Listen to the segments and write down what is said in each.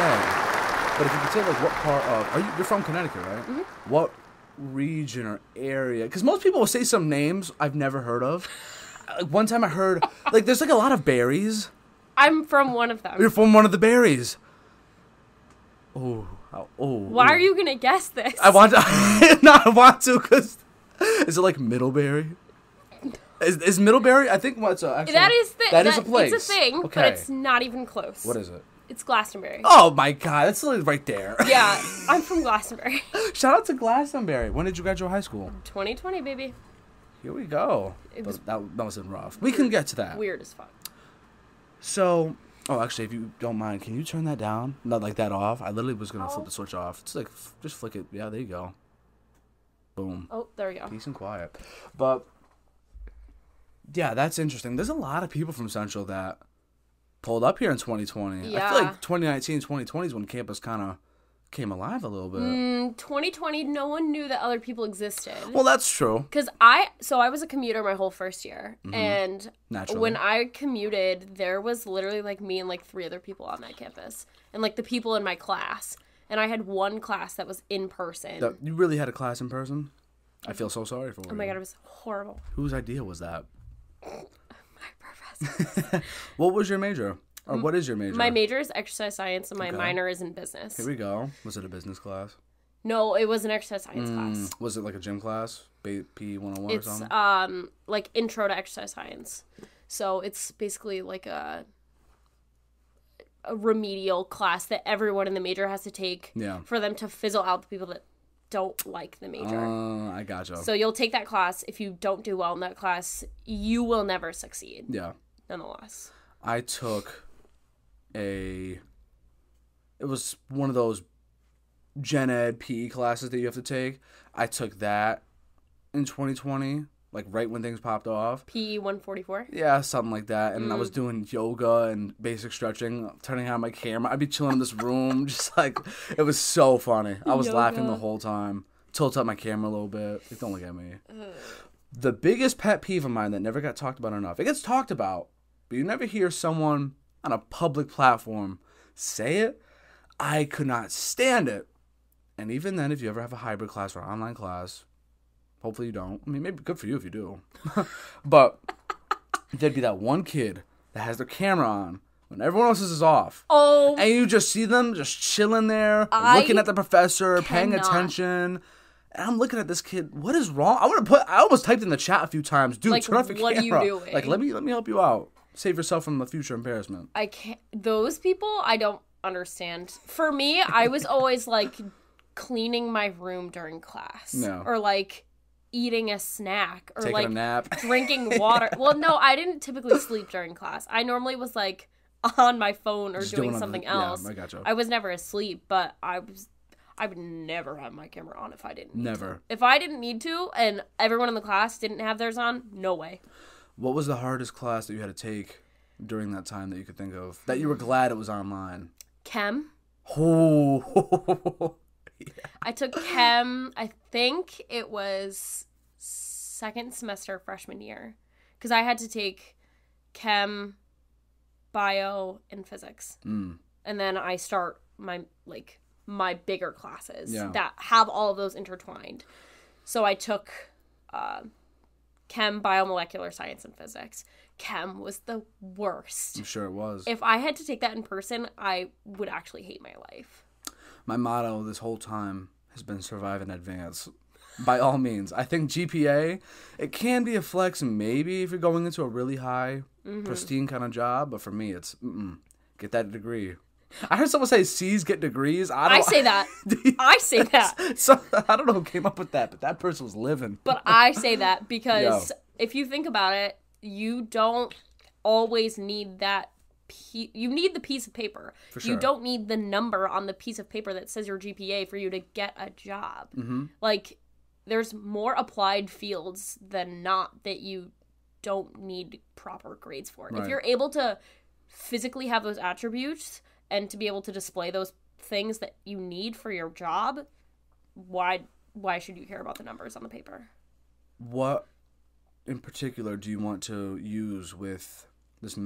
ahead. But if you could say, like, what part of... You're from Connecticut, right? Mm-hmm. What region or area? Because most people will say some names I've never heard of. One time I heard... Like, there's, like, a lot of berries. I'm from one of them. You're from one of the berries. Oh. Why are you going to guess this? I want to... No, I want to, because... Is it, like, Middlebury? Is Middlebury? I think what's actually... That is a place. It's a thing, okay. But it's not even close. What is it? It's Glastonbury. Oh, my God. That's literally right there. Yeah, I'm from Glastonbury. Shout out to Glastonbury. When did you graduate high school? 2020, baby. Here we go. That wasn't rough. We can get to that. Weird as fuck. So... Oh, actually, if you don't mind, can you turn that down? Not like that off. I literally was going to flip the switch off. It's like, just flick it. Yeah, there you go. Boom. Oh, there we go. Peace and quiet. But, yeah, that's interesting. There's a lot of people from Central that pulled up here in 2020. Yeah. I feel like 2019, 2020 is when campus kind of came alive a little bit. 2020, no one knew that other people existed. Well, that's true. Because I was a commuter my whole first year. Mm-hmm. And naturally, when I commuted, there was literally, like, me and, like, 3 other people on that campus. And, like, the people in my class. And I had one class that was in person. You really had a class in person? I feel so sorry for you. Oh, my God, it was horrible. Whose idea was that? My professor. What was your major? Or what is your major? My major is exercise science, and my minor is in business. Here we go. Was it a business class? No, it was an exercise science class. Was it like a gym class? P 101 or something? It's like intro to exercise science. So it's basically like a remedial class that everyone in the major has to take for them to fizzle out the people that don't like the major. I gotcha. So you'll take that class. If you don't do well in that class, you will never succeed. Yeah. Nonetheless. I took it was one of those gen ed PE classes that you have to take. I took that in 2020, like right when things popped off. PE 144? Yeah, something like that. And I was doing yoga and basic stretching, turning on my camera. I'd be chilling in this room, just like, it was so funny. I was laughing the whole time. Tilt up my camera a little bit. Like, don't look at me. The biggest pet peeve of mine that never got talked about enough. It gets talked about, but you never hear someone on a public platform say it. I could not stand it. And even then, if you ever have a hybrid class or online class, hopefully you don't. I mean, maybe good for you if you do. But there'd be that one kid that has their camera on when everyone else's is off. Oh. And you just see them just chilling there, looking at the professor, paying attention. And I'm looking at this kid. What is wrong? I almost typed in the chat a few times. Dude, like, turn off your camera. What are you doing? Like, let me help you out. Save yourself from the future embarrassment. I can't. Those people, I don't understand. For me, I was always like cleaning my room during class. No. Or like eating a snack. Or taking like a nap. Drinking water. Well, no, I didn't typically sleep during class. I normally was like on my phone or just doing something else. Yeah, I gotcha. I was never asleep, but I would never have my camera on if I didn't need to. If I didn't need to and everyone in the class didn't have theirs on, no way. What was the hardest class that you had to take during that time that you could think of? That you were glad it was online? Chem. Oh. Yeah. I took chem, I think it was second semester freshman year. Because I had to take chem, bio, and physics. And then I start my bigger classes that have all of those intertwined. So I took chem, biomolecular science, and physics. Chem was the worst. I'm sure it was. If I had to take that in person, I would actually hate my life. My motto this whole time has been survive and advance. By all means. I think GPA, it can be a flex maybe if you're going into a really high, pristine kind of job. But for me, it's get that degree. I heard someone say C's get degrees. I say that. I say that. So, I don't know who came up with that, but that person was living. But I say that because if you think about it, you don't always need that. You need the piece of paper. For sure. You don't need the number on the piece of paper that says your GPA for you to get a job. Like, there's more applied fields than not that you don't need proper grades for. Right. If you're able to physically have those attributes and to be able to display those things that you need for your job, why should you care about the numbers on the paper? What in particular do you want to use with this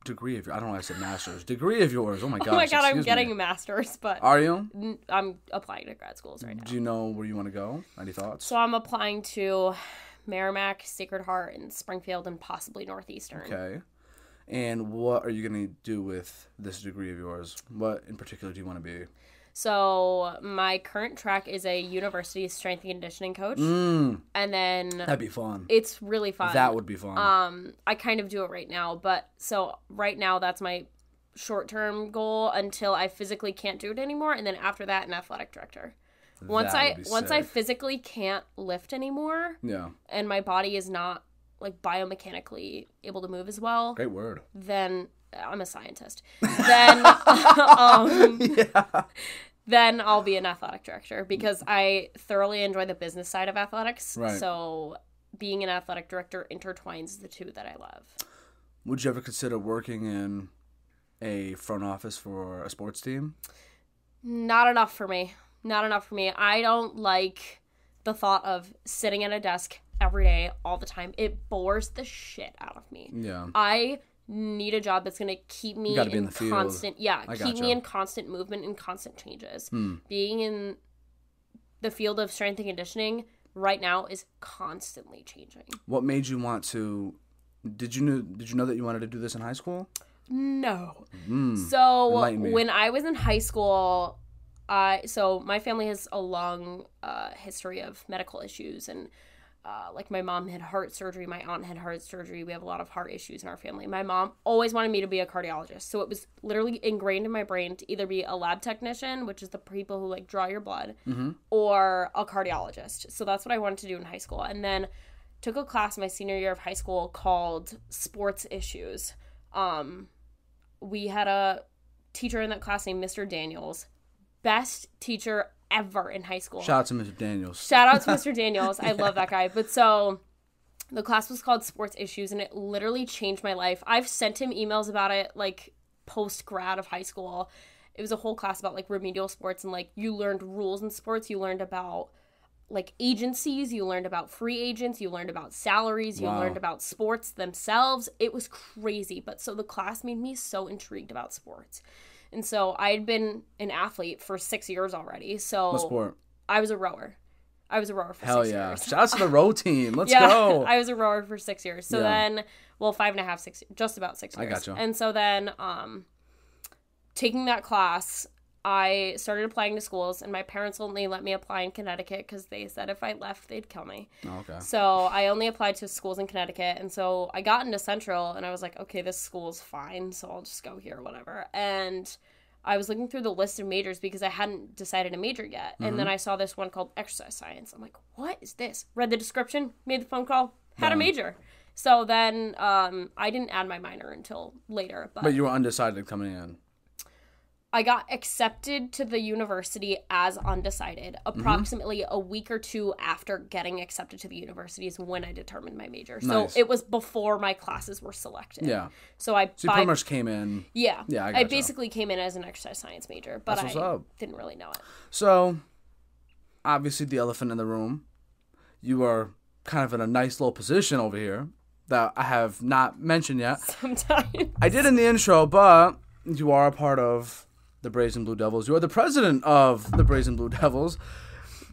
degree of yours? I don't know why I said master's. Degree of yours. Oh my gosh. Oh my god, I'm getting me. a master's, but... Are you? I'm applying to grad schools right now. Do you know where you want to go? Any thoughts? So I'm applying to Merrimack, Sacred Heart, and Springfield, and possibly Northeastern. Okay. And what are you going to do with this degree of yours? What in particular do you want to be? So my current track is a university strength and conditioning coach. And then... That'd be fun. It's really fun. That would be fun. I kind of do it right now, but so right now that's my short-term goal until I physically can't do it anymore, and then after that, an athletic director. Once I physically can't lift anymore, and my body is not like biomechanically able to move as well. Great word. Then I'm a scientist. Then then I'll be an athletic director because I thoroughly enjoy the business side of athletics. Right. So being an athletic director intertwines the two that I love. Would you ever consider working in a front office for a sports team? Not enough for me. Not enough for me. I don't like the thought of sitting at a desk every day, all the time. It bores the shit out of me. Yeah. I need a job that's going to keep me in constant, keep me in constant movement and constant changes. Being in the field of strength and conditioning right now is constantly changing. What made you want to, did you know that you wanted to do this in high school? No. So when I was in high school, so my family has a long history of medical issues, and like my mom had heart surgery, my aunt had heart surgery. We have a lot of heart issues in our family. My mom always wanted me to be a cardiologist, so it was literally ingrained in my brain to either be a lab technician, which is the people who like draw your blood, or a cardiologist. So that's what I wanted to do in high school, and then took a class my senior year of high school called Sports Issues. We had a teacher in that class named Mr. Daniels. Best teacher ever in high school. Shout out to Mr. Daniels. Shout out to Mr. Daniels. I love that guy. But so the class was called Sports Issues, and it literally changed my life. I've sent him emails about it, like, post-grad of high school. It was a whole class about, like, remedial sports, and, like, you learned rules in sports. You learned about, like, agencies. You learned about free agents. You learned about salaries. You learned about sports themselves. It was crazy. But so the class made me so intrigued about sports. And so I had been an athlete for 6 years already. So what sport? I was a rower. For 6 years. Hell yeah. Shout out to the row team. Let's go. I was a rower for 6 years. So then, well, 5.5, 6, just about 6 years. I gotcha. And so then taking that class, I started applying to schools, and my parents only let me apply in Connecticut because they said if I left, they'd kill me. Oh, okay. So I only applied to schools in Connecticut, and so I got into Central, and I was like, okay, this school's fine, so I'll just go here, whatever. And I was looking through the list of majors because I hadn't decided a major yet, and then I saw this one called exercise science. I'm like, what is this? Read the description, made the phone call, had a major. So then I didn't add my minor until later. But you were undecided coming in. I got accepted to the university as undecided. Approximately a week or two after getting accepted to the university is when I determined my major. Nice. So it was before my classes were selected. Yeah. So you pretty much came in. Yeah. Yeah, I basically came in as an exercise science major, but I didn't really know it. So, obviously the elephant in the room, you are kind of in a nice little position over here that I have not mentioned yet. Sometimes. I did in the intro, but you are a part of the Brazen Blue Devils. You are the president of the Brazen Blue Devils.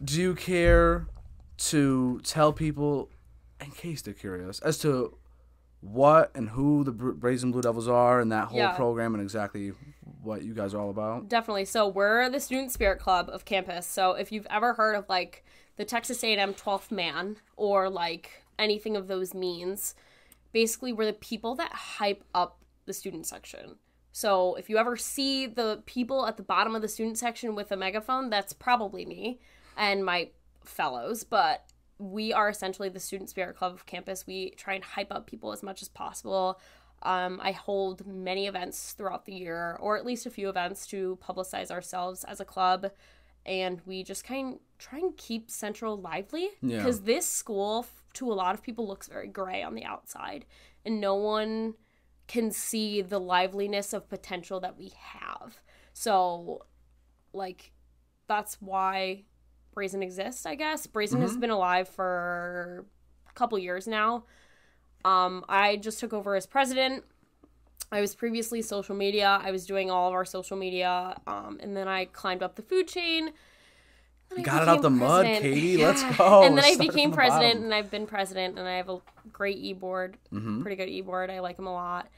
Do you care to tell people, in case they're curious, as to what and who the Brazen Blue Devils are and that whole program and exactly what you guys are all about? Definitely. So we're the Student Spirit Club of campus. So if you've ever heard of like the Texas A&M 12th Man or like anything of those means, basically we're the people that hype up the student section. So if you ever see the people at the bottom of the student section with a megaphone, that's probably me and my fellows. But we are essentially the Student Spirit Club of campus. We try and hype up people as much as possible. I hold many events throughout the year, or at least a few events to publicize ourselves as a club. And we just try and keep Central lively. Because this school, to a lot of people, looks very gray on the outside. And no one can see the liveliness of potential that we have. So, like, that's why Brazen exists, I guess. Brazen has been alive for a couple years now. I just took over as president. I was previously social media. I was doing all of our social media. And then I climbed up the food chain. You got it out the mud, Katie. Yeah. Let's go. And then I became president, and I've been president, and I have a great e-board, pretty good e-board. I like them a lot.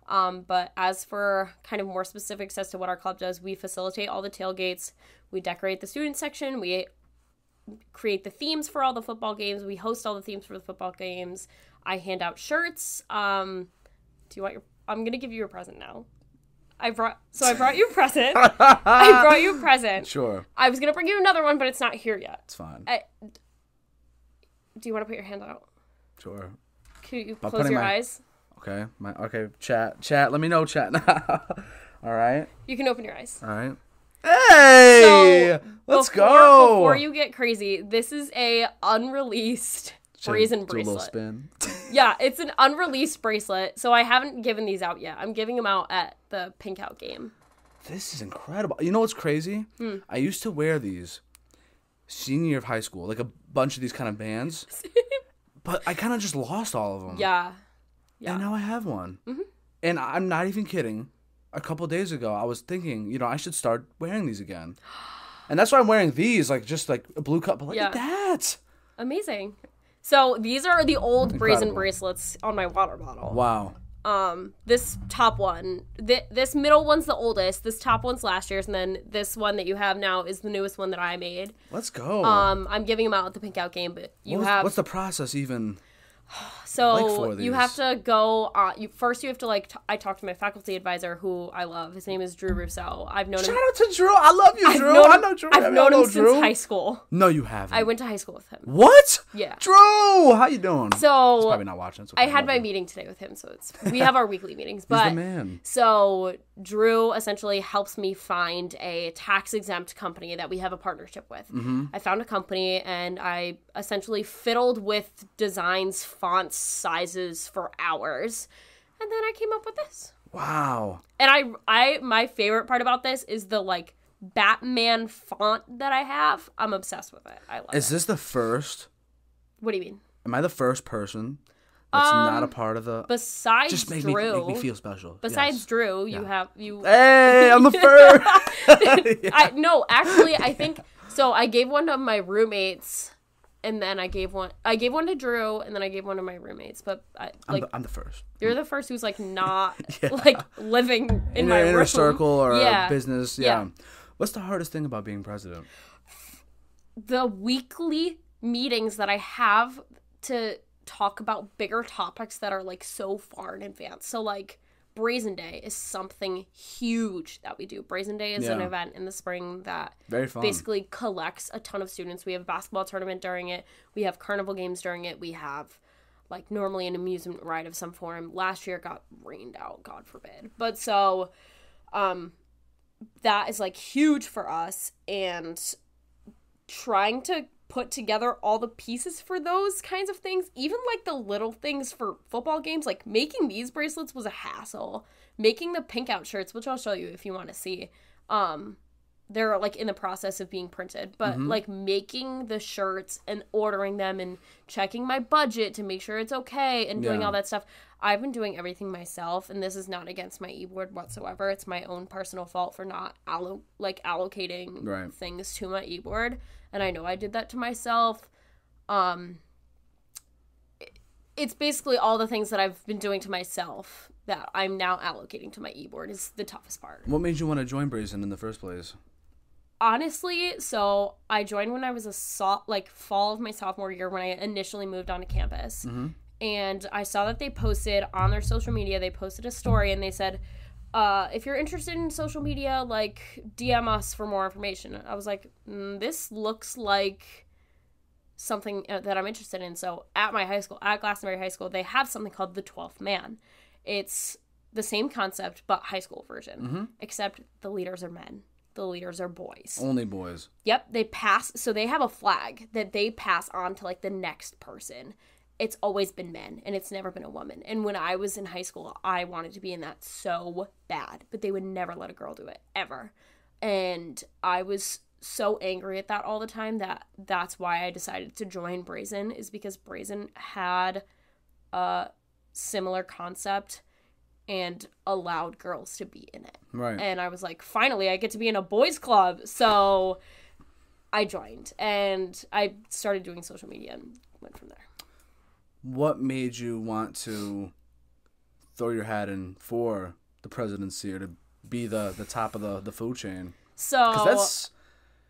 But as for kind of more specifics as to what our club does, we facilitate all the tailgates. We decorate the student section. We create the themes for all the football games. We host all the themes for the football games. I hand out shirts. Do you want your... I'm going to give you a present now. I brought you a present. I brought you a present. Sure. I was going to bring you another one, but it's not here yet. It's fine. Do you want to put your hand out? Sure. Can you close your eyes? Okay. Okay. Chat. Let me know, chat now. All right. You can open your eyes. All right. Hey! So, let's go. Before you get crazy, this is a unreleased brazen bracelet. Do a little spin. Yeah, it's an unreleased bracelet, so I haven't given these out yet. I'm giving them out at the Pink Out game. This is incredible. You know what's crazy? I used to wear these senior year of high school, like a bunch of these kind of bands, but I kind of just lost all of them. Yeah. And now I have one. And I'm not even kidding. A couple days ago, I was thinking, I should start wearing these again. And that's why I'm wearing these, like, just like a blue cup. But look at that. Amazing. So these are the old brazen bracelets on my water bottle. Wow. This top one, this middle one's the oldest. This top one's last year's, and then this one that you have now is the newest one that I made. Let's go. I'm giving them out at the Pink Out game, but what's the process even? So you have to go. You have to I talked to my faculty advisor, who I love. His name is Drew Rousseau. I've known him. Shout out to Drew. I love you, Drew. I know Drew. I've known him since high school. No, you haven't. I went to high school with him. What? Yeah. Drew, how you doing? So he's probably not watching. Okay, I had my meeting today with him, so we have our weekly meetings. But he's the man. So Drew essentially helps me find a tax-exempt company that we have a partnership with. I found a company, and I essentially fiddled with designs, fonts, sizes for hours, and then I came up with this. Wow. And I my favorite part about this is the Batman font that I have. I'm obsessed with it. I love it. Is this the first? What do you mean? Am I the first person that's not a part of the... Besides just make Drew. Make me feel special. Besides Drew, yeah. you... Hey, I'm the first! Yeah. No, actually, I think... So I gave one to my roommates, and then I gave one to Drew, and then I gave one to my roommates. But I'm the first. You're the first who's not living in my inner room. circle or business. Yeah. What's the hardest thing about being president? The weekly meetings that I have to talk about bigger topics that are so far in advance. So Brazen Day is something huge that we do. Brazen Day is an event in the spring that very fun. Basically collects a ton of students. We have a basketball tournament during it. We have carnival games during it. We have normally an amusement ride of some form. Last year it got rained out, God forbid. But so that is huge for us, and trying to put together all the pieces for those kinds of things, even the little things for football games, making these bracelets was a hassle. Making the Pink Out shirts, which I'll show you if you want to see, they're in the process of being printed, but making the shirts and ordering them and checking my budget to make sure it's okay and doing all that stuff. I've been doing everything myself, and this is not against my e-board whatsoever. It's my own personal fault for not allocating things to my e-board. And I know I did that to myself. It's basically all the things that I've been doing to myself that I'm now allocating to my e-board is the toughest part. What made you want to join Brazen in the first place? Honestly, so I joined when I was fall of my sophomore year when I initially moved onto campus. And I saw that they posted on their social media, they posted a story and they said, if you're interested in social media, DM us for more information. I was like, this looks like something that I'm interested in. So at my high school, at Glastonbury High School, they have something called the 12th Man. It's the same concept, but high school version, except the leaders are men. The leaders are boys. Only boys. Yep. They pass. So they have a flag that they pass on to the next person. It's always been men, and it's never been a woman. And when I was in high school, I wanted to be in that so bad, but they would never let a girl do it, ever. And I was so angry at that all the time that's why I decided to join Brazen, is because Brazen had a similar concept and allowed girls to be in it. Right. And I was like, finally, I get to be in a boys club. So I joined, and I started doing social media and went from there. What made you want to throw your hat in for the presidency or to be the top of the food chain? So, because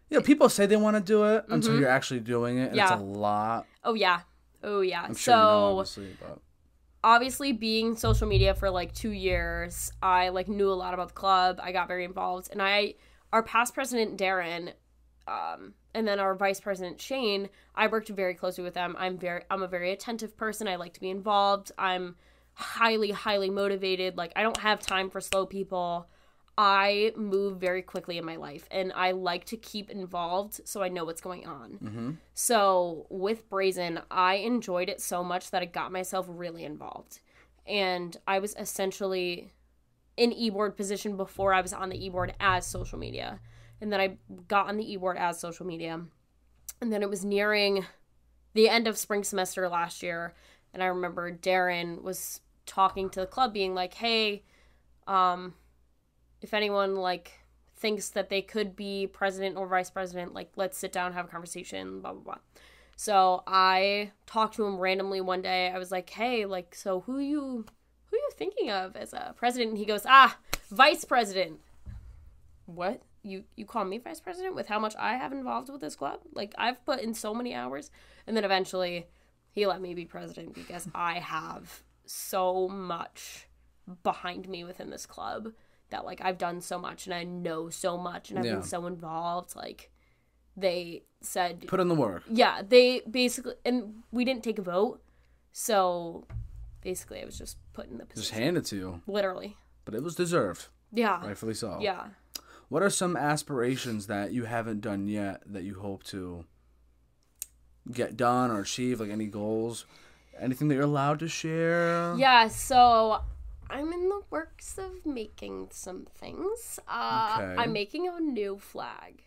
that's, people say they want to do it until you're actually doing it, and it's a lot. Oh yeah. I'm sure you know, obviously, but obviously being social media for like 2 years, I like knew a lot about the club. I got very involved, and our past president Darren, and then our vice president Shane, I worked very closely with them. I'm a very attentive person. I like to be involved. I'm highly, highly motivated. Like, I don't have time for slow people. I move very quickly in my life, and I like to keep involved so I know what's going on. Mm-hmm. So with Brazen, I enjoyed it so much that I got myself really involved. And I was essentially in e-board position before I was on the e-board as social media. And then I got on the e-board as social media. And then it was nearing the end of spring semester last year, and I remember Darren was talking to the club being like, hey, if anyone, like, thinks that they could be president or vice president, like, let's sit down and have a conversation, blah, blah, blah. So I talked to him randomly one day. I was like, hey, like, so who you thinking of as a president? And he goes, vice president. What? You call me vice president with how much I have involved with this club? Like, I've put in so many hours. And then eventually he let me be president because I have so much behind me within this club that, like, I've done so much and I know so much and I've been so involved. Like, they said, put in the work. Yeah, they basically, and we didn't take a vote. So basically I was just put in the position. Just handed to you. Literally. But it was deserved. Yeah. Rightfully so. Yeah. What are some aspirations that you haven't done yet that you hope to get done or achieve? Like, any goals? Anything that you're allowed to share? Yeah, so I'm in the works of making some things. Okay. I'm making a new flag.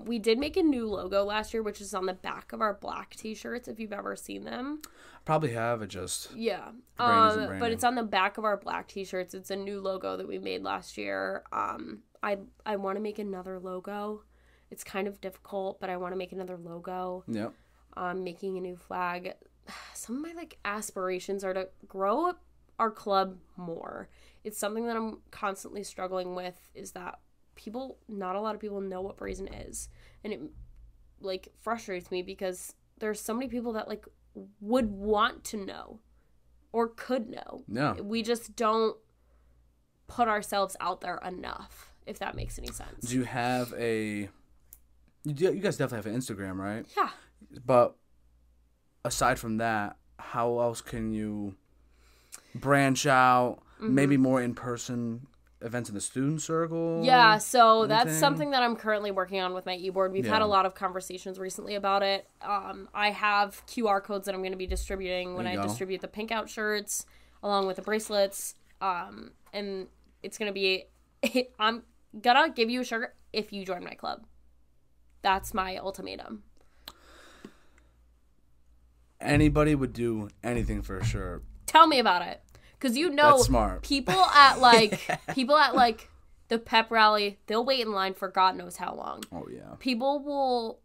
We did make a new logo last year, which is on the back of our black t-shirts, if you've ever seen them. Probably have it just. Yeah. But it's on the back of our black t-shirts. It's a new logo that we made last year. I want to make another logo. It's kind of difficult, but I want to make another logo. Yep. Making a new flag. Some of my, like, aspirations are to grow up our club more. It's something that I'm constantly struggling with, is that not a lot of people know what Brazen is. And it, like, frustrates me because there's so many people that, like, would want to know or could know. Yeah. We just don't put ourselves out there enough, if that makes any sense. Do you have you guys definitely have an Instagram, right? Yeah. But aside from that, how else can you branch out? Maybe more in-person events in the student circle? Yeah, so that's something that I'm currently working on with my e-board. We've had a lot of conversations recently about it. I have QR codes that I'm going to be distributing when I distribute the pink out shirts along with the bracelets. And it's going to be, I'm going to give you a shirt if you join my club. That's my ultimatum. Anybody would do anything for a shirt. Tell me about it. Because that's smart. people at like the pep rally, they'll wait in line for God knows how long. Oh yeah. People will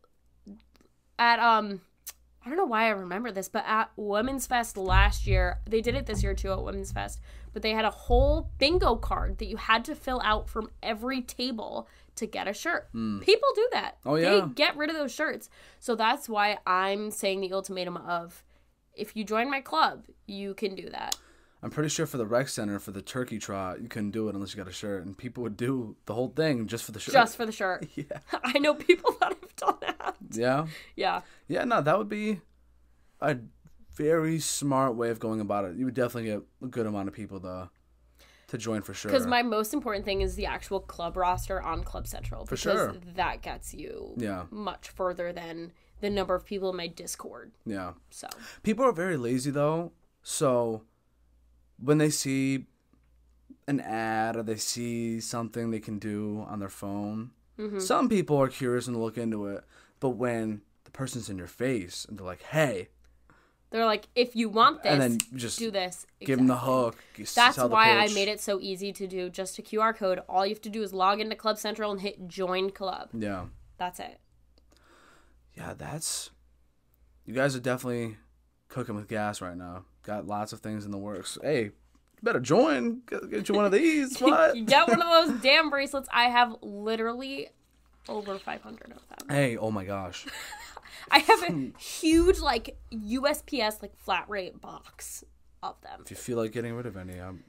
at I don't know why I remember this, but at Women's Fest last year, they did it this year too at Women's Fest, but they had a whole bingo card that you had to fill out from every table to get a shirt. People do that. Oh yeah. They get rid of those shirts. So that's why I'm saying the ultimatum of, if you join my club, you can do that. I'm pretty sure for the rec center, for the turkey trot, you couldn't do it unless you got a shirt. And people would do the whole thing just for the shirt. Just for the shirt. Yeah. I know people that have done that. Yeah? Yeah. Yeah, no, that would be a very smart way of going about it. You would definitely get a good amount of people to join for sure. Because my most important thing is the actual club roster on Club Central. For sure. Because that gets you much further than the number of people in my Discord. Yeah. So. People are very lazy, though. So when they see an ad or they see something they can do on their phone, some people are curious and look into it. But when the person's in your face and they're like, hey, They're like, if you want this, and then just do this. Give them the hook. That's why I made it so easy to do. Just a QR code. All you have to do is log into Club Central and hit join club. Yeah. That's it. Yeah, you guys are definitely cooking with gas right now. Got lots of things in the works. Hey, you better join. Get you one of these. What? You get one of those damn bracelets. I have literally over 500 of them. Hey, oh my gosh. I have a huge, like, USPS, like, flat rate box of them. If you feel like getting rid of any, I'm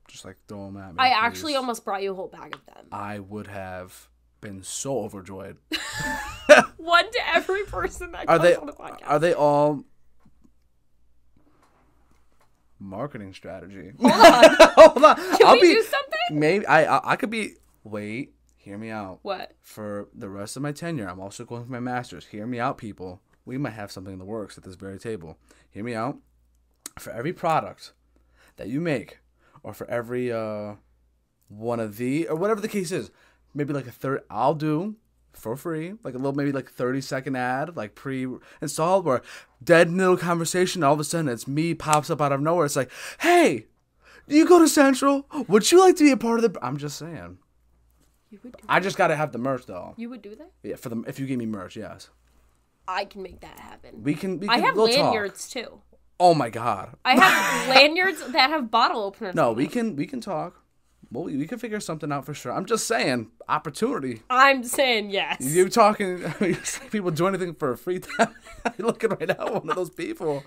just, like, throw them at me. I actually almost brought you a whole bag of them. I would have been so overjoyed. One to every person that comes on the podcast. Are they all marketing strategy? Hold on. Hold on. Can we do something? Maybe I could be. Wait, hear me out. What? For the rest of my tenure, I'm also going for my master's. Hear me out, people. We might have something in the works at this very table. Hear me out. For every product that you make, or for every one of the, or whatever the case is, maybe like a third, I'll do for free, like a little, maybe like 30-second ad, like pre-installed, where dead little conversation, all of a sudden it's me, pops up out of nowhere. It's like, hey, do you go to Central? Would you like to be a part of the, I'm just saying. You would do I just got to have the merch, though. You would do that? Yeah, if you give me merch, yes. I can make that happen. We can I have lanyards, too. Oh, my God. I have lanyards that have bottle openers. No, we can talk. Well, we can figure something out for sure. I'm just saying, opportunity. I'm saying yes. You're talking, people do anything for a free time. You're looking right now, one of those people.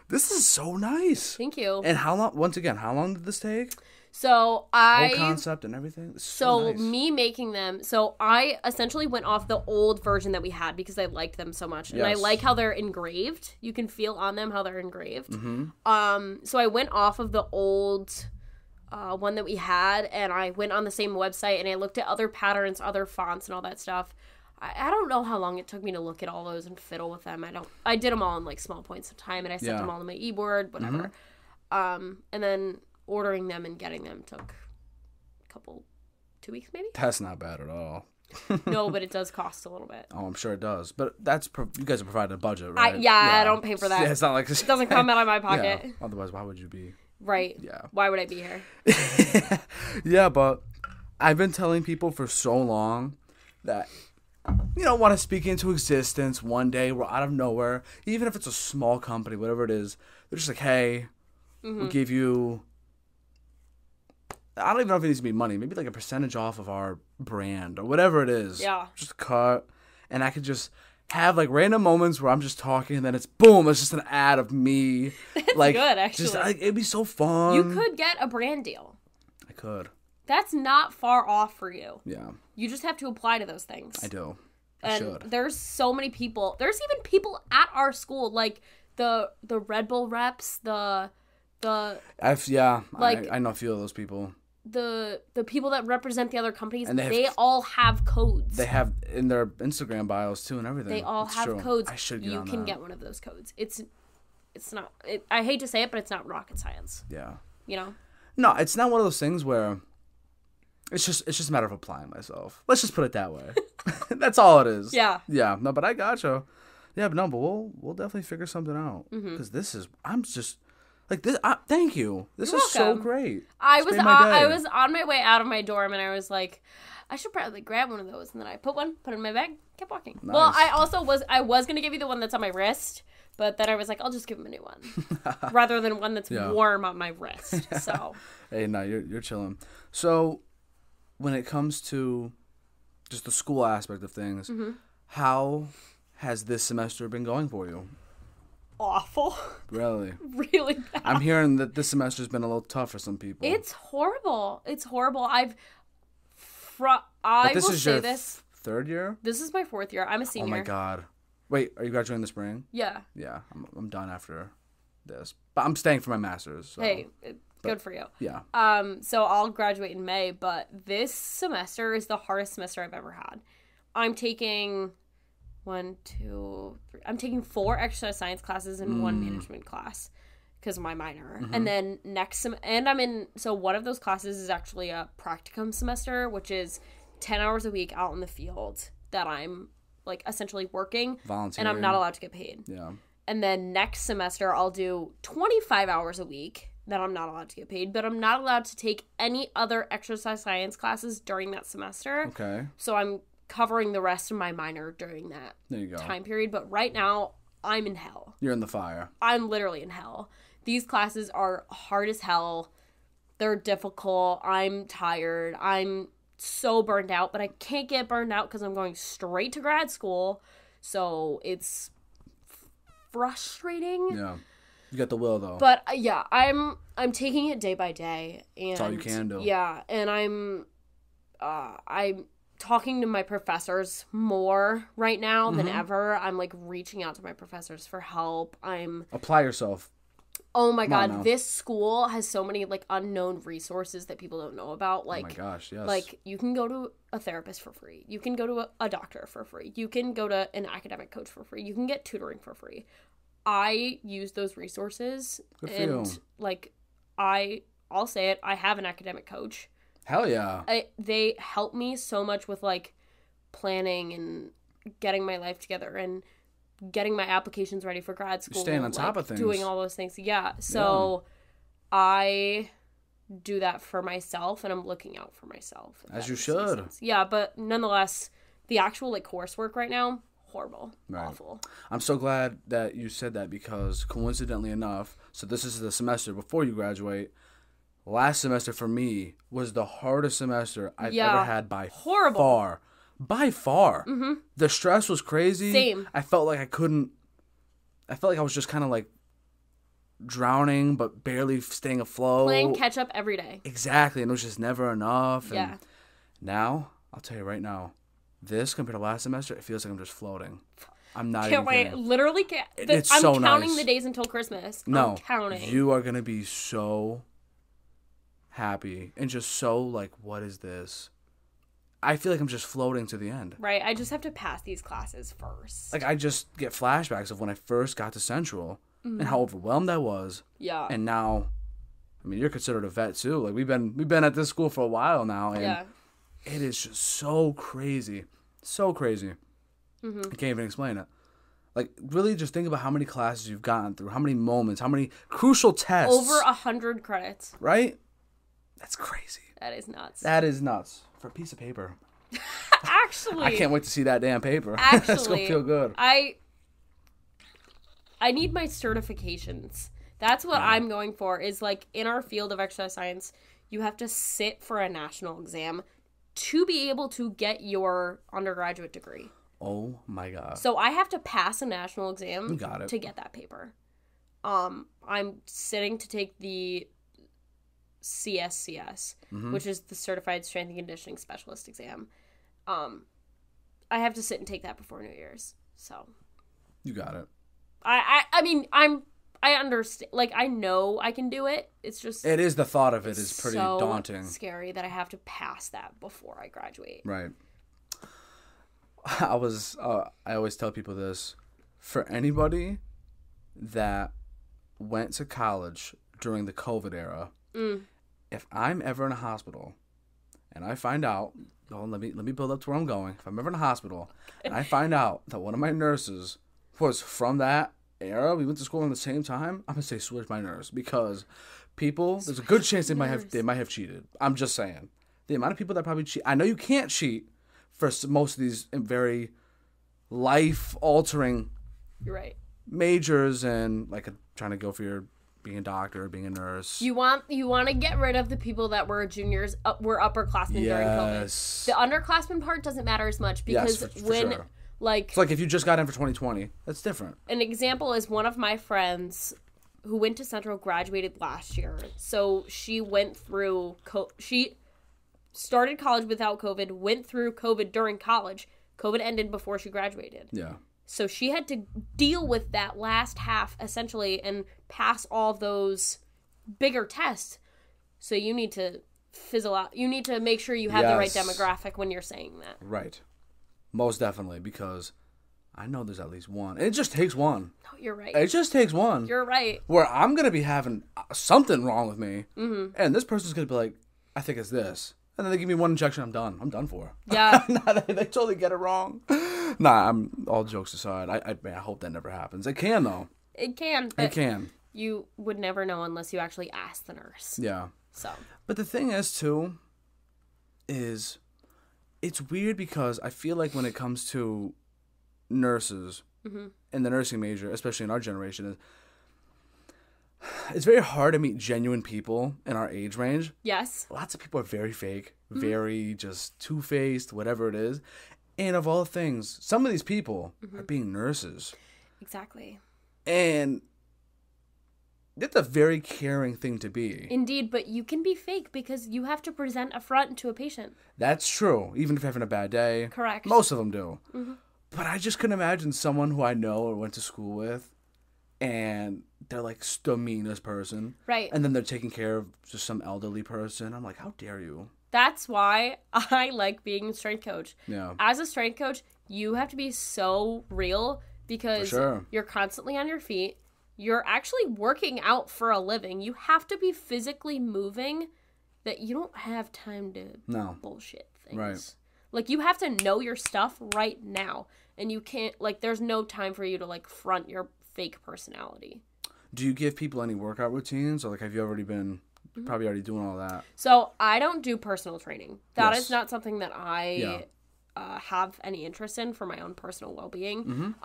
This is so nice. Thank you. And how long did this take? So whole concept and everything. So nice. Me making them. So I essentially went off the old version that we had because I liked them so much, and I like how they're engraved. You can feel on them how they're engraved. Mm-hmm. So I went off of the old one that we had, and I went on the same website and I looked at other patterns, other fonts, and all that stuff. I don't know how long it took me to look at all those and fiddle with them. I did them all in like small points of time, and I set them all on my e-board, whatever. Mm-hmm. And then ordering them and getting them took a 2 weeks maybe. That's not bad at all. No, but it does cost a little bit. Oh, I'm sure it does. But you guys are providing a budget, right? I don't pay for that. Yeah, it's not like it doesn't come out of my pocket. Yeah. Otherwise, why would you be? Right. Yeah. Why would I be here? Yeah, but I've been telling people for so long that, want to speak into existence one day. We're out of nowhere. Even if it's a small company, whatever it is, they're just like, hey, we'll give you, I don't even know if it needs to be money. Maybe like a percentage off of our brand or whatever it is. Yeah. Just a cut. And I could just have like random moments where I'm just talking and then it's boom, it's just an ad of me. That's like, good, actually. It'd be so fun. You could get a brand deal. I could. That's not far off for you. Yeah. You just have to apply to those things. I do. I should. There's so many people. There's even people at our school, like the Red Bull reps, I know a few of those people. The people that represent the other companies, and they all have codes. They have in their Instagram bios too and everything. They all have codes. I should get on that. You can get one of those codes. It's not. I hate to say it, but it's not rocket science. Yeah. No, it's not one of those things where it's just a matter of applying myself. Let's just put it that way. That's all it is. Yeah. Yeah. No, but I gotcha. Yeah, but we'll definitely figure something out because I'm just. Like this, thank you. This is so great. I was on my way out of my dorm, and I was like, I should probably grab one of those. And then I put it in my bag, kept walking. Nice. Well, I was gonna give you the one that's on my wrist, but then I was like, I'll just give him a new one rather than one that's warm on my wrist. So. Hey, no, you're chilling. So, when it comes to just the school aspect of things, how has this semester been going for you? Awful. Really? Really bad. I'm hearing that this semester's been a little tough for some people. It's horrible. It's horrible. Third year? This is my fourth year. I'm a senior. Oh my God. Wait, are you graduating this spring? Yeah. Yeah, I'm done after this. But I'm staying for my master's. So. Hey, good for you. Yeah. So I'll graduate in May, but this semester is the hardest semester I've ever had. I'm taking... I'm taking 4 exercise science classes and 1 management class because of my minor. And then so one of those classes is actually a practicum semester, which is 10 hours a week out in the field that I'm like essentially working. Volunteering. And I'm not allowed to get paid. Yeah. And then next semester, I'll do 25 hours a week that I'm not allowed to get paid, but I'm not allowed to take any other exercise science classes during that semester. Okay. So I'm covering the rest of my minor during that time period. But right now, I'm in hell. You're in the fire. I'm literally in hell. These classes are hard as hell. They're difficult. I'm tired. I'm so burned out, but I can't get burned out because I'm going straight to grad school. So it's frustrating. Yeah. You got the will, though. But yeah, I'm taking it day by day. And that's all you can do. Yeah, and I'm talking to my professors more right now than ever. I'm like reaching out to my professors for help. Apply yourself. Oh my God, this school has so many like unknown resources that people don't know about. Like, oh my gosh, yes. Like you can go to a therapist for free. You can go to a doctor for free. You can go to an academic coach for free. You can get tutoring for free. I use those resources. Good for and you. like I'll say it, I have an academic coach. Hell yeah. They help me so much with like planning and getting my life together and getting my applications ready for grad school. You're staying on top of things. Doing all those things. Yeah. So I do that for myself and I'm looking out for myself. As you should. Yeah, but nonetheless, the actual like coursework right now, horrible. Right. Awful. I'm so glad that you said that because coincidentally enough, so this is the semester before you graduate. Last semester for me was the hardest semester I've ever had by far. By far. Mm-hmm. The stress was crazy. Same. I felt like I was just kind of like drowning but barely staying afloat. Playing catch up every day. Exactly. And it was just never enough. Yeah. And now, I'll tell you right now, this compared to last semester, it feels like I'm just floating. I'm not can't even wait. kidding. Literally can't. It's I'm so counting nice. the days until Christmas. No. I'm counting. You are going to be so happy and just so like, what is this? I feel like I'm just floating to the end. Right. I just have to pass these classes first. Like I just get flashbacks of when I first got to Central and how overwhelmed I was. Yeah. And now, I mean, you're considered a vet too. Like we've been at this school for a while now, and it is just so crazy, so crazy. Mm-hmm. I can't even explain it. Like really, just think about how many classes you've gotten through, how many moments, how many crucial tests. Over 100 credits. Right? That's crazy. That is nuts. That is nuts. For a piece of paper. Actually. I can't wait to see that damn paper. Actually. It's going to feel good. I need my certifications. That's what I'm going for, is like in our field of exercise science, you have to sit for a national exam to be able to get your undergraduate degree. Oh my God. So I have to pass a national exam to get that paper. I'm sitting to take the CSCS, which is the Certified Strength and Conditioning Specialist exam. I have to sit and take that before New Year's. So you got it. I mean, I understand. Like, I know I can do it. It's just it is the thought of it is pretty daunting. Scary that I have to pass that before I graduate. Right. I always tell people this. For anybody that went to college during the COVID era, if I'm ever in a hospital and I find out, let me build up to where I'm going. If I'm ever in a hospital and I find out that one of my nurses was from that era, we went to school at the same time, I'm gonna say switch my nurse, because there's a good chance they might have cheated. I'm just saying, the amount of people that probably cheat. I know you can't cheat for most of these very life altering. You're right. Majors and like trying to go for your being a doctor, being a nurse. You want to get rid of the people that were juniors, were upperclassmen during COVID. The underclassmen part doesn't matter as much because for sure. Like, so like if you just got in for 2020, that's different. An example is one of my friends who went to Central graduated last year. So she went through she started college without COVID, went through COVID during college. COVID ended before she graduated. Yeah. So she had to deal with that last half, essentially, and pass all those bigger tests. So you need to fizzle out. You need to make sure you have the right demographic when you're saying that. Right. Most definitely, because I know there's at least one. It just takes one. No, you're right. It just takes one. You're right. Where I'm going to be having something wrong with me, and this person's going to be like, I think it's this. And then they give me one injection, I'm done. I'm done for. Yeah. They totally get it wrong. Nah, all jokes aside, I hope that never happens. It can, though. It can. It can. You would never know unless you actually ask the nurse. Yeah. So. But the thing is, too, is it's weird because I feel like when it comes to nurses in the nursing major, especially in our generation, it's very hard to meet genuine people in our age range. Yes. Lots of people are very fake, very just two-faced, whatever it is. And of all things, some of these people are being nurses. Exactly. And that's a very caring thing to be. Indeed, but you can be fake because you have to present a front to a patient. That's true, even if you're having a bad day. Correct. Most of them do. But I just couldn't imagine someone who I know or went to school with, and they're like the meanest person. Right. And then they're taking care of just some elderly person. I'm like, how dare you? That's why I like being a strength coach. Yeah. As a strength coach, you have to be so real because you're constantly on your feet. You're actually working out for a living. You have to be physically moving that you don't have time to bullshit things. Right. Like, you have to know your stuff right now. And you can't, like, there's no time for you to, like, front your fake personality. Do you give people any workout routines? Or, like, have you already been probably already doing all that? So, I don't do personal training. That is not something that I have any interest in for my own personal well-being.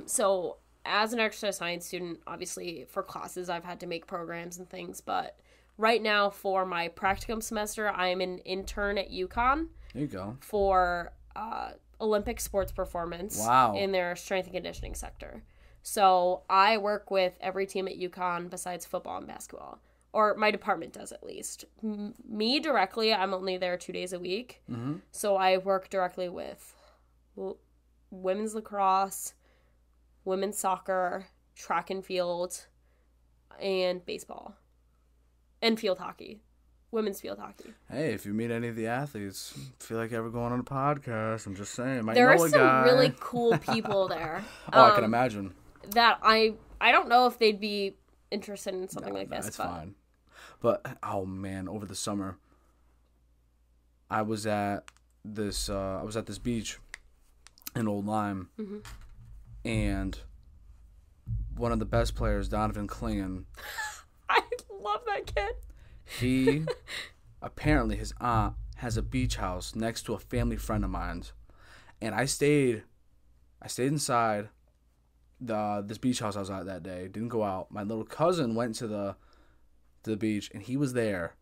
So, as an exercise science student, obviously, for classes, I've had to make programs and things. But right now, for my practicum semester, I'm an intern at UConn. There you go. For Olympic sports performance in their strength and conditioning sector. So I work with every team at UConn besides football and basketball. Or my department does, at least. Me directly, I'm only there 2 days a week. So I work directly with women's lacrosse, women's soccer, track and field, and baseball. And field hockey. Women's field hockey. Hey, if you meet any of the athletes, feel like ever going on a podcast, I'm just saying. There are some really cool people there. I can imagine. That I don't know if they'd be interested in something like this. That's fine. But, oh man, over the summer, I was at this beach in Old Lyme, and one of the best players, Donovan Klingon. I love that kid. He, apparently his aunt has a beach house next to a family friend of mine's. And I stayed inside this beach house I was at that day. Didn't go out. My little cousin went to the beach, and he was there.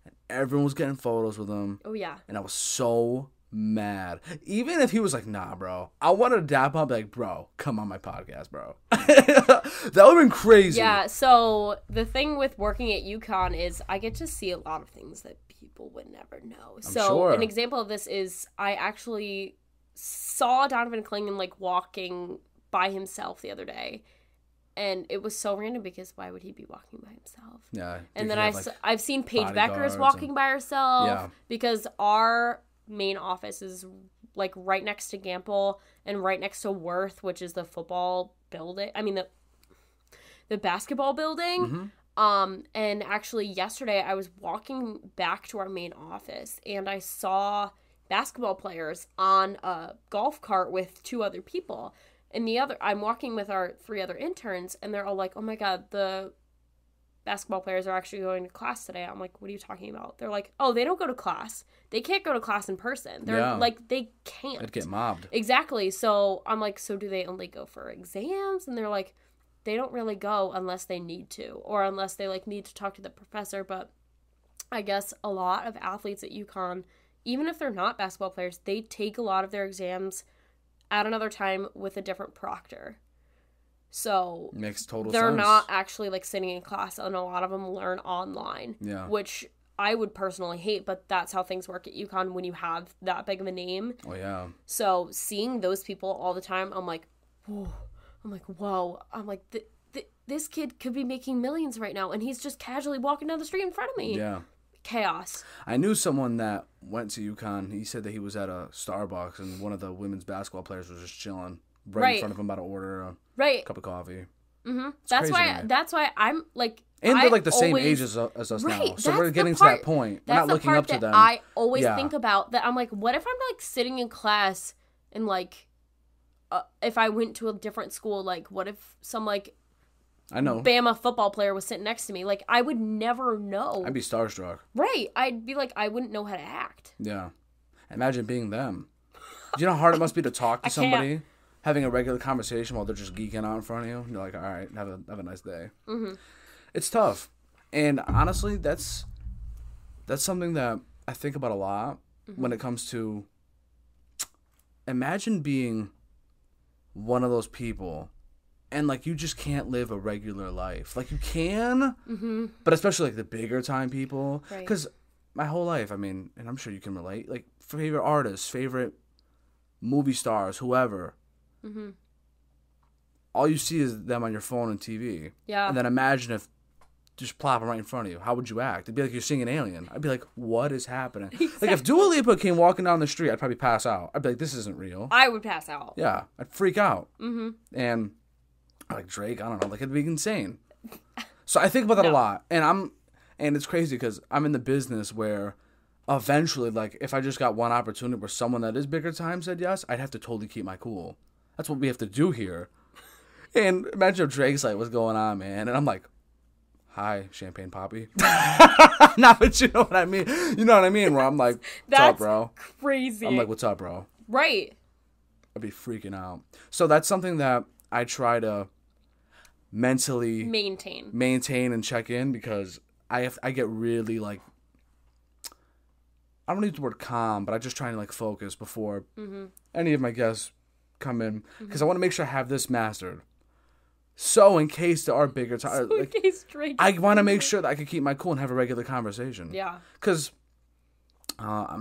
And everyone was getting photos with him. Oh, yeah. And I was so mad. Even if he was like, nah, bro. I wanted to dap up, like, bro, come on my podcast, bro. That would have been crazy. Yeah, so the thing with working at UConn is I get to see a lot of things that people would never know. An example of this is I actually saw Donovan Klingon, like, walking by himself the other day. And it was so random because why would he be walking by himself? Yeah. And then I've seen Paige Beckers walking by herself. Yeah. Because our main office is like right next to Gamble and right next to Worth, which is the football building. I mean the basketball building. And actually yesterday I was walking back to our main office and I saw basketball players on a golf cart with 2 other people. And I'm walking with our 3 other interns and they're all like, "Oh my God, the basketball players are actually going to class today." I'm like, "What are you talking about?" They're like, "Oh, they don't go to class. They can't go to class in person. They're like, they can't." They'd get mobbed. Exactly. So I'm like, "So do they only go for exams?" And they're like, "They don't really go unless they need to or unless they like need to talk to the professor." But I guess a lot of athletes at UConn, even if they're not basketball players, they take a lot of their exams at another time with a different proctor. So makes total sense. They're not actually like sitting in class, and a lot of them learn online. Yeah. Which I would personally hate, but that's how things work at UConn when you have that big of a name. Oh yeah. So seeing those people all the time, I'm like, whoa. I'm like, this kid could be making millions right now, and he's just casually walking down the street in front of me. Yeah. Chaos. I knew someone that went to UConn. He said that he was at a Starbucks and one of the women's basketball players was just chilling right in front of him about to order a cup of coffee. That's why I'm like, and they're like the same age as us now, so we're getting to that point. We're not looking up to them. I always think about that. I'm like, what if I'm like sitting in class and like, if I went to a different school, like what if some like I know. Bama football player was sitting next to me. Like, I would never know. I'd be starstruck. Right. I'd be like, I wouldn't know how to act. Yeah. Imagine being them. Do you know how hard it must be to talk to somebody, having a regular conversation while they're just geeking out in front of you? And you're like, all right, have a nice day. Mm-hmm. It's tough. And honestly, that's something that I think about a lot when it comes to, imagine being one of those people and, like, you just can't live a regular life. Like, you can, but especially, like, the bigger time people. Because my whole life, I mean, and I'm sure you can relate, like, favorite artists, favorite movie stars, whoever. All you see is them on your phone and TV. Yeah. And then imagine if just plop them right in front of you. How would you act? It'd be like you're seeing an alien. I'd be like, what is happening? Exactly. Like, if Dua Lipa came walking down the street, I'd probably pass out. I'd be like, this isn't real. I would pass out. Yeah. I'd freak out. And, like, Drake, I don't know. Like, it'd be insane. So I think about that a lot. And it's crazy because I'm in the business where eventually, like, if I just got one opportunity where someone that is bigger time said yes, I'd have to totally keep my cool. That's what we have to do here. And imagine if Drake's like, what's going on, man? And I'm like, hi, Champagne Poppy. Nah, but you know what I mean. You know what I mean? Where I'm like, what's up, bro? Crazy. I'm like, what's up, bro? Right. I'd be freaking out. So that's something that I try to mentally maintain and check in, because I get really, like, I don't use the word calm, but I just try to, like, focus before any of my guests come in, because I want to make sure I have this mastered. So in case there are bigger times, like, I want to make sure that I can keep my cool and have a regular conversation. Yeah. Because are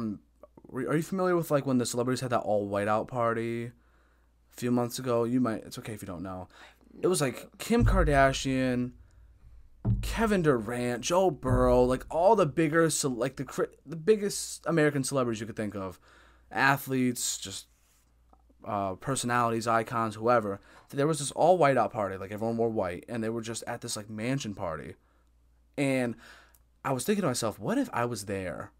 you familiar with, like, when the celebrities had that all whiteout party a few months ago? It's okay if you don't know. It was like Kim Kardashian, Kevin Durant, Joe Burrow, like all the bigger, like the biggest American celebrities you could think of, athletes, just personalities, icons, whoever. There was this all whiteout party, like everyone wore white, and they were just at this, like, mansion party. And I was thinking to myself, what if I was there?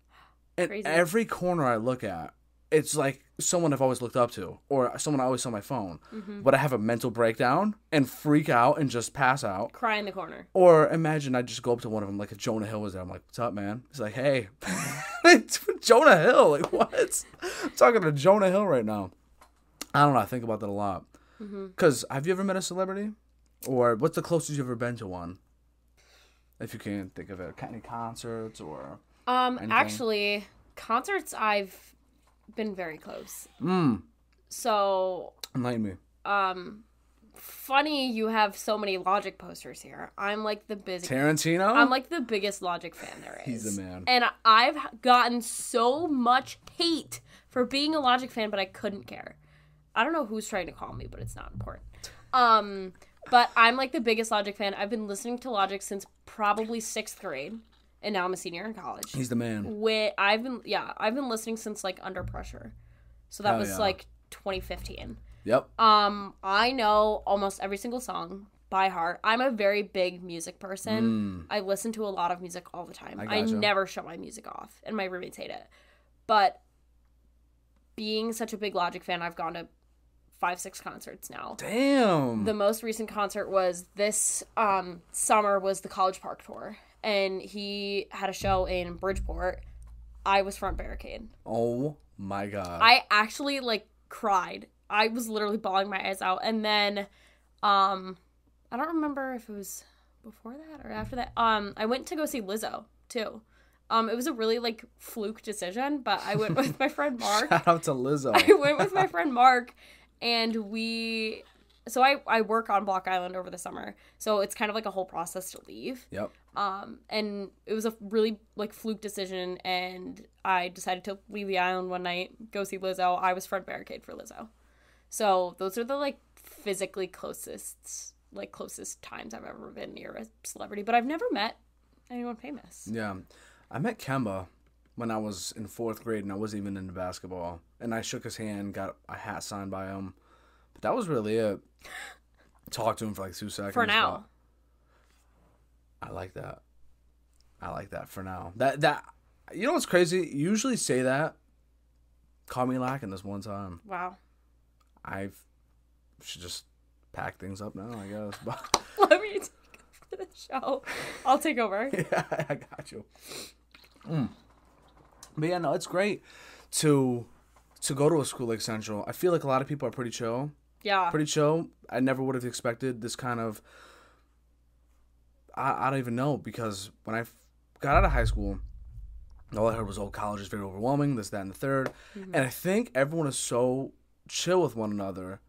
And Crazy. Every corner I look at, it's like someone I've always looked up to, or someone I always saw on my phone. Would I have a mental breakdown and freak out and just pass out? Cry in the corner. Or imagine I just go up to one of them, like if Jonah Hill was there, I'm like, what's up, man? He's like, hey. It's Jonah Hill. Like, what? I'm talking to Jonah Hill right now. I don't know. I think about that a lot. Because have you ever met a celebrity? Or what's the closest you've ever been to one? If you can think of it. Any concerts or anything? Actually, concerts I've been very close. So enlighten me. Funny you have so many Logic posters here. I'm like the biggest Tarantino? I'm like the biggest Logic fan there is. He's the man. And I've gotten so much hate for being a Logic fan, but I couldn't care. I don't know who's trying to call me, but it's not important. But I'm like the biggest Logic fan. I've been listening to Logic since probably 6th grade, and now I'm a senior in college. He's the man. I've been listening since, like, Under Pressure. So that was like 2015. Yep. I know almost every single song by heart. I'm a very big music person. I listen to a lot of music all the time. I never shut my music off, and my roommates hate it. But being such a big Logic fan, I've gone to 5-6 concerts now. Damn. The most recent concert was this summer, was the College Park tour, and he had a show in Bridgeport. I was front barricade. Oh my god. I actually, like, cried. I was literally bawling my eyes out. And then I don't remember if it was before that or after that. I went to go see Lizzo too. It was a really, like, fluke decision, but I went with my friend Mark. Shout out to Lizzo. I went with my friend Mark, and so I work on Block Island over the summer, so it's kind of like a whole process to leave. Yep. And it was a really, like, fluke decision, and I decided to leave the island one night, go see Lizzo. I was front barricade for Lizzo. So those are the, like, physically closest times I've ever been near a celebrity, but I've never met anyone famous. Yeah. I met Kemba when I was in 4th grade, and I wasn't even into basketball. And I shook his hand, got a hat signed by him. But that was really it. Talked to him for like 2 seconds. For now. I like that. I like that for now. That you know what's crazy? You usually say that. Caught me lacking this one time. Wow. I should just pack things up now, I guess. But Let me take over the show. I'll take over. yeah, I got you. But yeah, no, it's great to go to a school like Central. I feel like a lot of people are pretty chill. Yeah. Pretty chill. I never would have expected this kind of... I don't even know, because when I got out of high school, all I heard was, college is very overwhelming, this, that, and the third. Mm-hmm. And I think everyone is so chill with one another,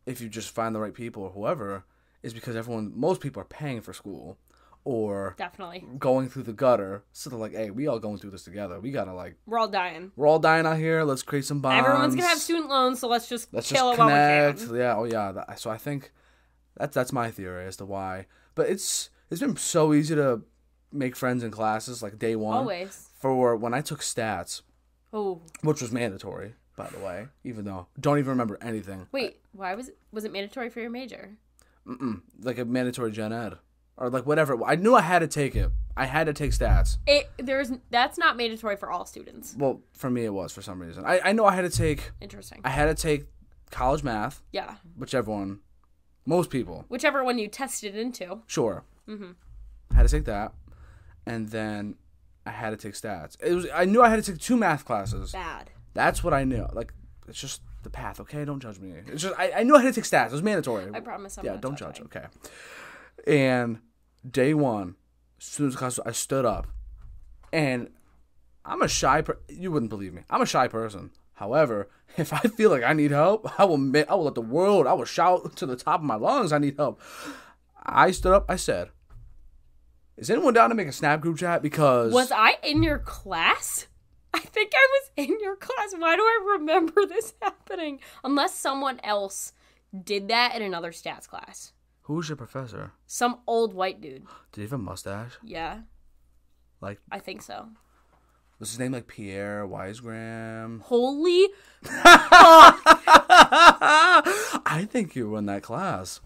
if you just find the right people or whoever, is because most people are paying for school or definitely going through the gutter. So they're like, hey, we all going through this together. We gotta we're all dying. We're all dying out here. Let's create some bonds. Everyone's gonna have student loans, so let's just chill while we can. Yeah, so I think that's my theory as to why. But it's been so easy to make friends in classes, like day one. Always. For when I took stats, which was mandatory, by the way, even though don't even remember anything. Wait, why was it mandatory for your major? Like a mandatory gen ed. Or like whatever. I knew I had to take it. I had to take stats. That's not mandatory for all students. Well, for me it was for some reason. I know I had to take... Interesting. I had to take college math. Yeah. Most people. Whichever one you tested into. Sure. Mm-hmm. I had to take that. And then I had to take stats. I knew I had to take 2 math classes. Bad. That's what I knew. Like, it's just the path, okay? Don't judge me. It's just, I knew I had to take stats. It was mandatory. I promise I'm not don't judge, okay. And day one, as soon as class, I stood up. And I'm a shy you wouldn't believe me. I'm a shy person. However, if I feel like I need help, I will let the world, I will shout to the top of my lungs, I need help. I stood up, I said, is anyone down to make a Snap group chat? Because... Was I in your class? I think I was in your class. Why do I remember this happening? Unless someone else did that in another stats class. Who's your professor? Some old white dude. Did he have a mustache? Yeah. Like... I think so. Was his name like Pierre Wisegram? Holy... I think you were in that class.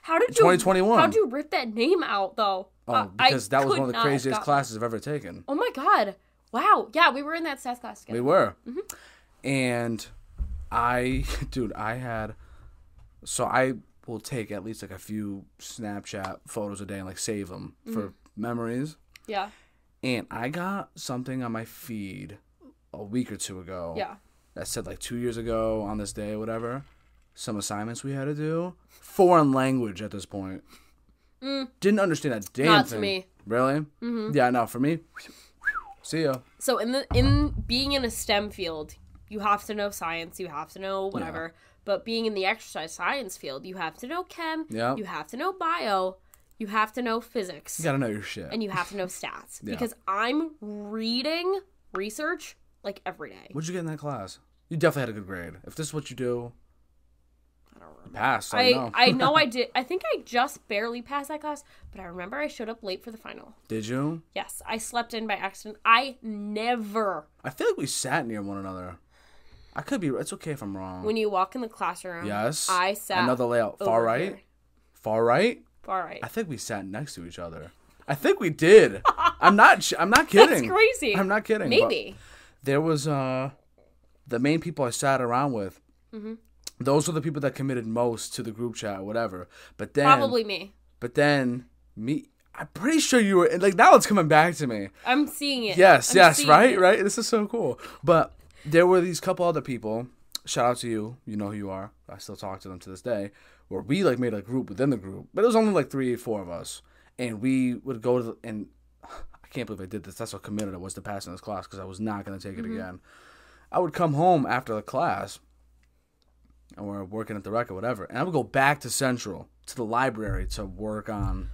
How did 2021. How'd you rip that name out, though? Because that was one of the craziest classes I've ever taken. Oh, my God. Wow. Yeah, we were in that stats class together. We were. Mm-hmm. And I will take at least like a few Snapchat photos a day and like save them for memories. Yeah. And I got something on my feed a week or 2 ago. Yeah. That said like 2 years ago on this day or whatever. Some assignments we had to do. Foreign language at this point. Didn't understand that damn thing. Not to me. Really? Mm-hmm. Yeah, no, for me, see ya. So in being in a STEM field, you have to know science, you have to know whatever. Yeah. But being in the exercise science field, you have to know chem, you have to know bio, you have to know physics. You gotta know your shit. And you have to know stats. Yeah. Because I'm reading research like every day. What'd you get in that class? You definitely had a good grade. If this is what you do... Pass. I know I did. I think I just barely passed that class, but I remember I showed up late for the final. Did you? Yes, I slept in by accident. I feel like we sat near one another. I could be. It's okay if I'm wrong. When you walk in the classroom, yes, I sat. Another layout. Far right. Here. Far right. Far right. I think we sat next to each other. I think we did. I'm not kidding. That's crazy. I'm not kidding. Maybe. There was the main people I sat around with. Mm-hmm. Those were the people that committed most to the group chat or whatever. But then... Probably me. But then, me... I'm pretty sure you were... Like, now it's coming back to me. I'm seeing it. Yes, right? Right? This is so cool. But there were these couple other people. Shout out to you. You know who you are. I still talk to them to this day. Where we, like, made a group within the group. But it was only, like, 3 or 4 of us. And we would go to the... And I can't believe I did this. That's how committed I was to passing this class. Because I was not going to take it again. I would come home after the class... and we're working at the rec or whatever, and I would go back to Central, to the library, to work on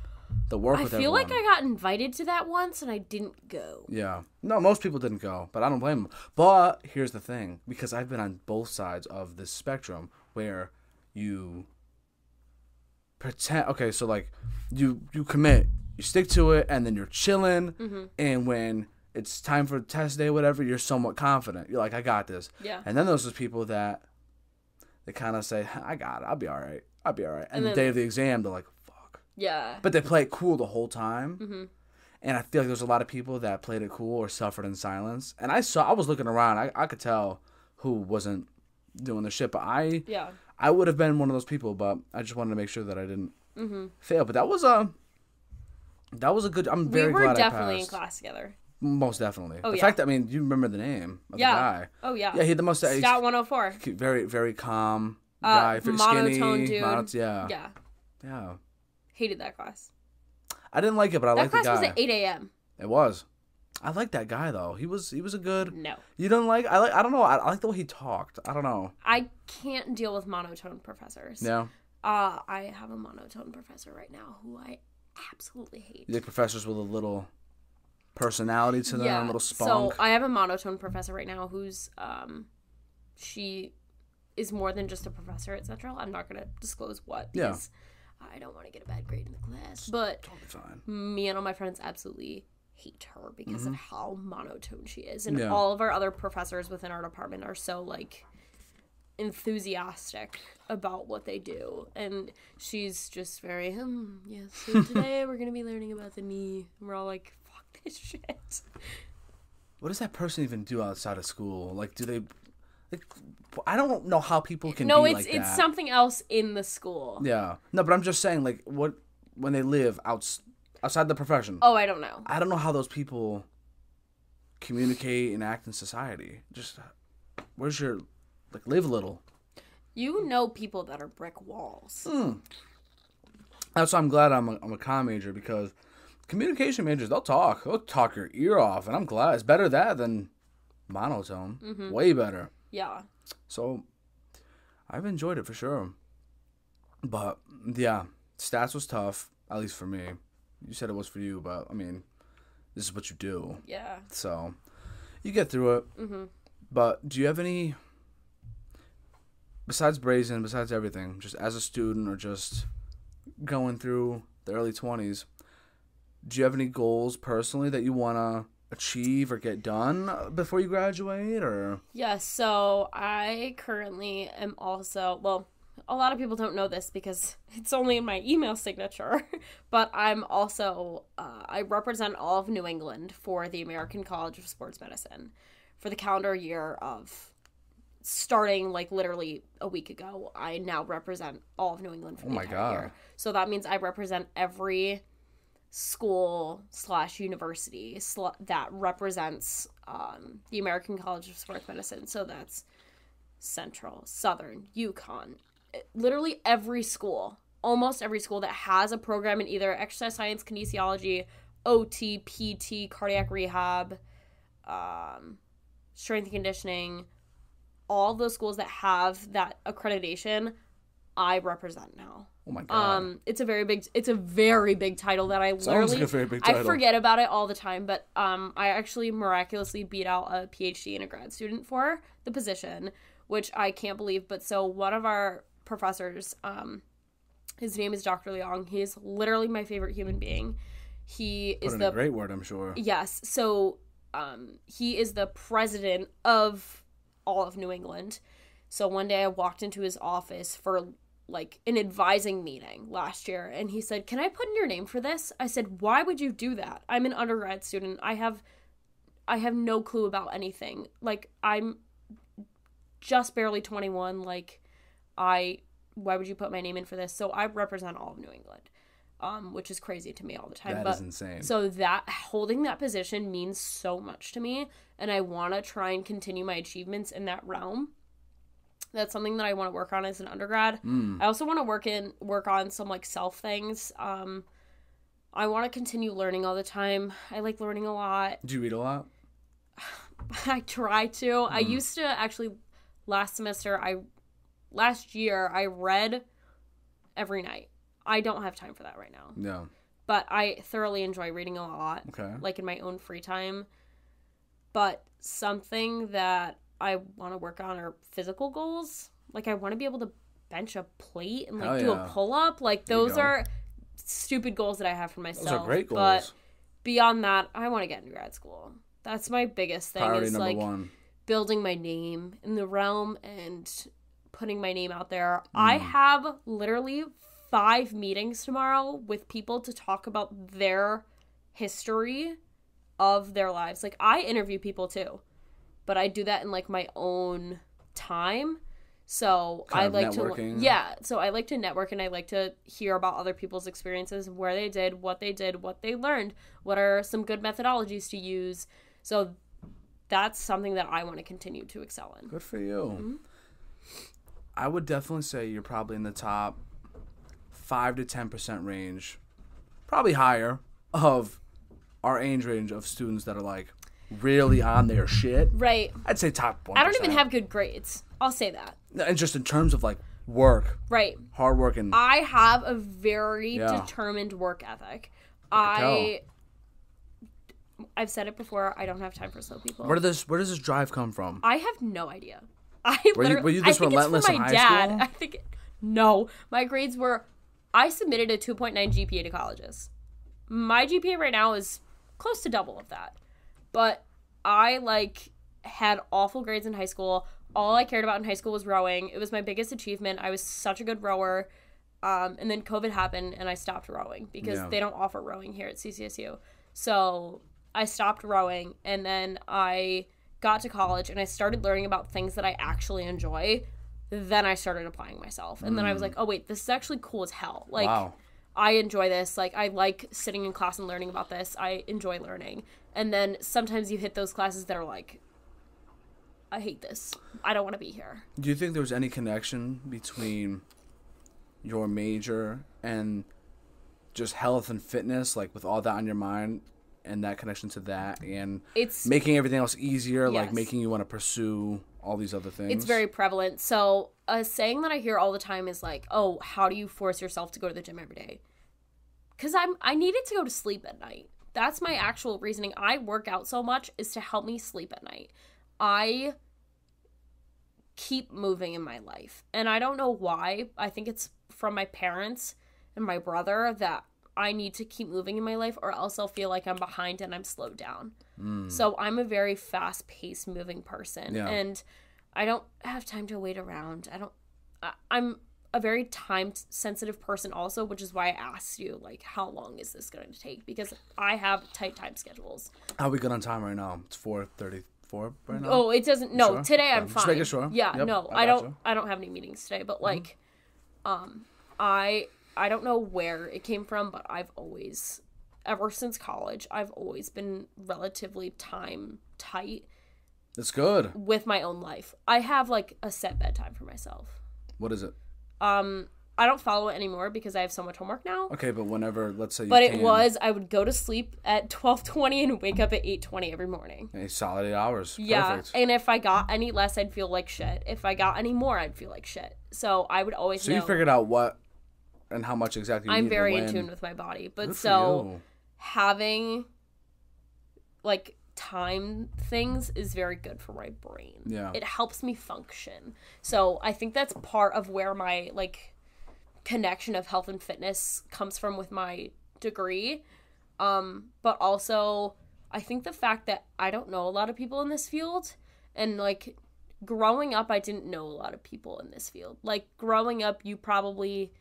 the work with everyone. I feel like I got invited to that once, and I didn't go. Yeah. No, most people didn't go, but I don't blame them. But here's the thing, because I've been on both sides of this spectrum, where you pretend, okay, so like, you commit, you stick to it, and then you're chilling, and when it's time for test day or whatever, you're somewhat confident. You're like, I got this. Yeah. And then there's those people that... They kind of say, I got it. I'll be all right. And the day of the exam, they're like, fuck. Yeah. But they play it cool the whole time. Mm-hmm. And I feel like there's a lot of people that played it cool or suffered in silence. And I was looking around. I could tell who wasn't doing the shit. But I I would have been one of those people, but I just wanted to make sure that I didn't fail. But that was a good. I'm very glad I passed. We were definitely in class together. Most definitely. Oh, the fact that you remember the name of the guy. Oh yeah. Yeah, he had the most. Stat 104. Very very calm guy. Monotone skinny. dude. Yeah. Hated that class. I didn't like it, but I liked the guy. That class was at 8 a.m. It was. I like that guy though. He was a good. No. You don't like? I don't know. I like the way he talked. I don't know. I can't deal with monotone professors. Yeah. I have a monotone professor right now who I absolutely hate. You like professors with a little personality to them, a little spunk? So I have a monotone professor right now who's she is more than just a professor, etc. I'm not gonna disclose what because I don't want to get a bad grade in the class. But totally fine. Me and all my friends absolutely hate her because of how monotone she is. And all of our other professors within our department are so like enthusiastic about what they do, and she's just very so today we're gonna be learning about the knee, and we're all like, fuck this shit. What does that person even do outside of school? Like, do they like, I don't know how people can be like that. It's something else in the school. Yeah, no, but I'm just saying, like, what when they live outside the profession. Oh, I don't know. I don't know how those people communicate and act in society. Just where's your live a little. You know people that are brick walls. That's why I'm glad I'm a comm major, because communication majors, they'll talk your ear off, and I'm glad. It's better that than monotone. Way better. Yeah. So I've enjoyed it for sure. But yeah, stats was tough, at least for me. You said it was for you, but I mean, this is what you do. Yeah. So you get through it. But do you have any, besides Brazen, besides everything, just as a student or just going through the early 20s, do you have any goals personally that you want to achieve or get done before you graduate? Or so I currently am also, well, a lot of people don't know this because it's only in my email signature, but I'm also, I represent all of New England for the American College of Sports Medicine for the calendar year of starting like literally a week ago. I now represent all of New England for the entire year. So that means I represent every school / university that represents the American College of Sports Medicine. So that's Central, Southern, UConn, literally every school, almost every school that has a program in either exercise science, kinesiology, OT, PT, cardiac rehab, strength and conditioning. All those schools that have that accreditation, I represent now. Oh my god! It's a very big title that I literally, like a very big title. I forget about it all the time. But I actually miraculously beat out a PhD and a grad student for the position, which I can't believe. But so one of our professors, his name is Dr. Leong. He is literally my favorite human being. He is a great word, I'm sure. Yes. So he is the president of all of New England. So one day I walked into his office for like an advising meeting last year, and he said, "Can I put in your name for this?" I said, "Why would you do that? I'm an undergrad student. I have no clue about anything. Like, I'm just barely 21. Like, why would you put my name in for this?" So I represent all of New England, which is crazy to me all the time. That is insane. So that holding that position means so much to me, and I want to try and continue my achievements in that realm. That's something that I want to work on as an undergrad. I also want to work on some like self things. I want to continue learning all the time. I like learning a lot. Do you read a lot? I try to. I used to actually last year I read every night. I don't have time for that right now. No. But I thoroughly enjoy reading a lot. Okay. Like in my own free time. But something that I want to work on are physical goals. Like, I want to be able to bench a plate and like do a pull-up. Like, those are stupid goals that I have for myself. Those are great goals. But beyond that, I want to get into grad school. That's my biggest thing. Priority is number like one. Building my name in the realm and putting my name out there. I have literally 5 meetings tomorrow with people to talk about their history of their lives. Like, I interview people too, but I do that in like my own time. So kind I of like networking. so I like to network, and I like to hear about other people's experiences, where they did, what they learned, what are some good methodologies to use. So that's something that I want to continue to excel in. Good for you. Mm-hmm. I would definitely say you're probably in the top 5 to 10% range, probably higher, of our age range of students that are like really on their shit. Right. I'd say top 1%. I don't even have good grades. I'll say that. And just in terms of like work. Right. Hard work and I have a very determined work ethic. I've said it before, I don't have time for slow people. Where does this drive come from? I have no idea. Were you this relentless in high school? I think no. My grades were, I submitted a 2.9 GPA to colleges. My GPA right now is close to double of that. But I had awful grades in high school. All I cared about in high school was rowing. It was my biggest achievement. I was such a good rower. And then COVID happened and I stopped rowing because they don't offer rowing here at CCSU. So I stopped rowing, and then I got to college and I started learning about things that I actually enjoy. Then I started applying myself. And then I was like, oh wait, this is actually cool as hell. Like, wow. I enjoy this. Like, I like sitting in class and learning about this. I enjoy learning. And then sometimes you hit those classes that are like, I hate this. I don't want to be here. Do you think there was any connection between your major and just health and fitness, like with all that on your mind and that connection to that, and it's making everything else easier, like making you want to pursue all these other things? It's very prevalent. So a saying that I hear all the time is like, oh, how do you force yourself to go to the gym every day? Because I needed to go to sleep at night. That's my actual reasoning. I work out so much is to help me sleep at night. I keep moving in my life. And I don't know why. I think it's from my parents and my brother that I need to keep moving in my life, or else I'll feel like I'm behind and I'm slowed down. So I'm a very fast-paced moving person. Yeah. And I don't have time to wait around. I'm a very time-sensitive person also, which is why I asked you, like, how long is this going to take? Because I have tight time schedules. How are we good on time right now? It's 4:34 right now? Oh, it doesn't. No, sure? Today I'm fine. Just making sure. Yeah, yep, no, I don't have any meetings today, but, like, I don't know where it came from, but I've always, ever since college, I've always been relatively time tight. That's good. With my own life. I have, like, a set bedtime for myself. What is it? I don't follow it anymore because I have so much homework now. Okay, but whenever, let's say I would go to sleep at 12:20 and wake up at 8:20 every morning. A solid 8 hours. Yeah, perfect. And if I got any less, I'd feel like shit. If I got any more, I'd feel like shit. So I would always know. So you figured out what and how much exactly you I'm need very to in win. tune with my body. But Good so having, like, time things is very good for my brain. Yeah. It helps me function. So I think that's part of where my, like, connection of health and fitness comes from with my degree. But also I think the fact that I don't know a lot of people in this field, and, like, growing up I didn't know a lot of people in this field. Like, growing up you probably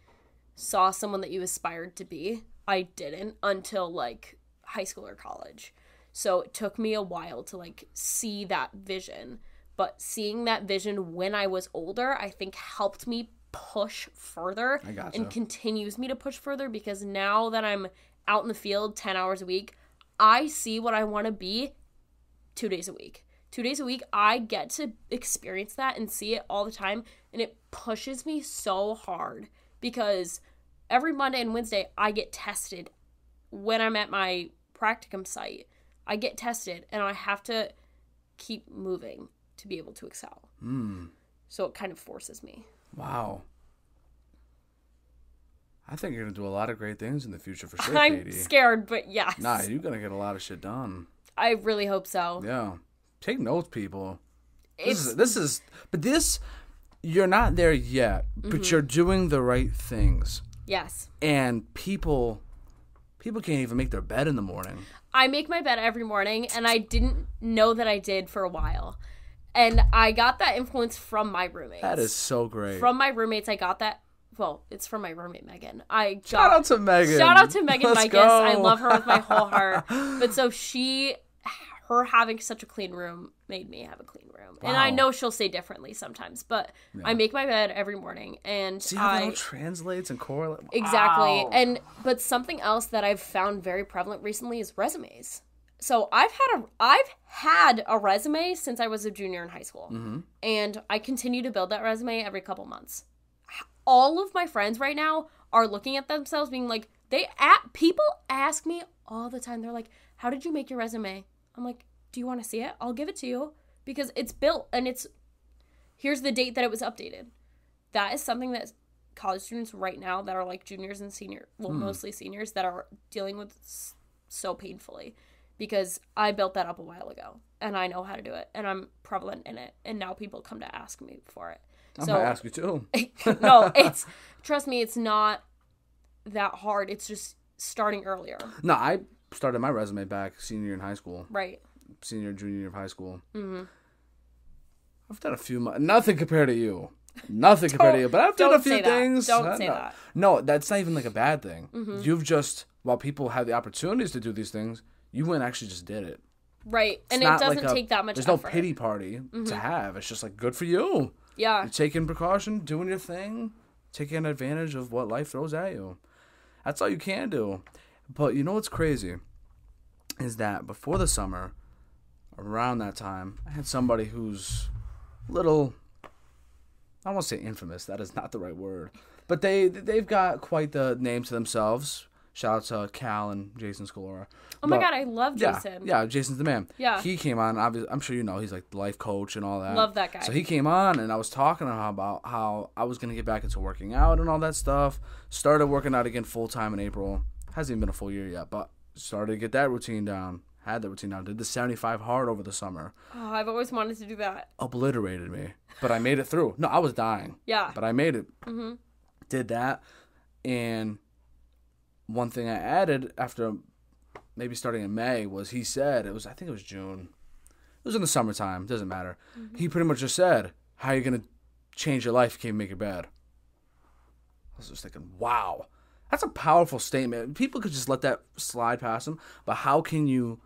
saw someone that you aspired to be. I didn't until, like, high school or college. So it took me a while to, like, see that vision. But seeing that vision when I was older, I think helped me push further. I gotcha. And continues me to push further, because now that I'm out in the field 10 hours a week, I see what I want to be 2 days a week. 2 days a week, I get to experience that and see it all the time. And it pushes me so hard, because every Monday and Wednesday I get tested when I'm at my practicum site. I get tested and I have to keep moving to be able to excel. So it kind of forces me. Wow. I think you're going to do a lot of great things in the future for sure, I'm Katie. scared, but yes. Nah, you're going to get a lot of shit done. I really hope so. Yeah. Take notes, people. This, you're not there yet, but you're doing the right things. Yes. And people can't even make their bed in the morning. I make my bed every morning, and I didn't know that I did for a while. And I got that influence from my roommates. That is so great. From my roommates, I got that. Well, it's from my roommate, Megan. Shout out to Megan. Shout out to Megan Let's Mikas. go. I love her with my whole heart. But so her having such a clean room made me have a clean room. Wow. And I know she'll say differently sometimes, but I make my bed every morning, and see how that all translates and correlates. Wow. Exactly. But something else that I've found very prevalent recently is resumes. So I've had a resume since I was a junior in high school, and I continue to build that resume every couple months. All of my friends right now are looking at themselves being like, people ask me all the time. They're like, how did you make your resume? I'm like, do you want to see it? I'll give it to you, because it's built, and here's the date that it was updated. That is something that college students right now that are like juniors and seniors, well, mostly seniors, that are dealing with so painfully, because I built that up a while ago, and I know how to do it, and I'm prevalent in it, and now people come to ask me for it. I'm going to ask you too. No, trust me, it's not that hard. It's just starting earlier. No, I started my resume back senior year in high school. Right. Senior, junior year of high school. Mm-hmm. I've done a few, nothing compared to you. Nothing compared to you, but I've done a few things. Don't say that. No, that's not even like a bad thing. Mm-hmm. You've just, while people have the opportunities to do these things, you went and actually just did it. Right. And it doesn't take that much effort. There's no pity party to have. It's just like, good for you. Yeah. You're taking precaution, doing your thing, taking advantage of what life throws at you. That's all you can do. But you know what's crazy is that before the summer, around that time, I had somebody who's little, I won't say infamous, that is not the right word, but they've got quite the name to themselves. Shout out to Cal and Jason Scalora. Oh my God, I love Jason. Yeah, Jason's the man. Yeah. He came on, obviously, I'm sure you know, he's like the life coach and all that. Love that guy. So he came on, and I was talking to him about how I was going to get back into working out and all that stuff. Started working out again full-time in April. Hasn't even been a full year yet, but started to get that routine down. Had the routine down. Did the 75 hard over the summer. Oh, I've always wanted to do that. Obliterated me. But I made it through. No, I was dying. Yeah. But I made it. Mm-hmm. Did that. And one thing I added after maybe starting in May was he said, I think it was June. It was in the summertime. Doesn't matter. Mm-hmm. He pretty much just said, how are you going to change your life if you can't make your bed? I was just thinking, wow. That's a powerful statement. People could just let that slide past them. But how can you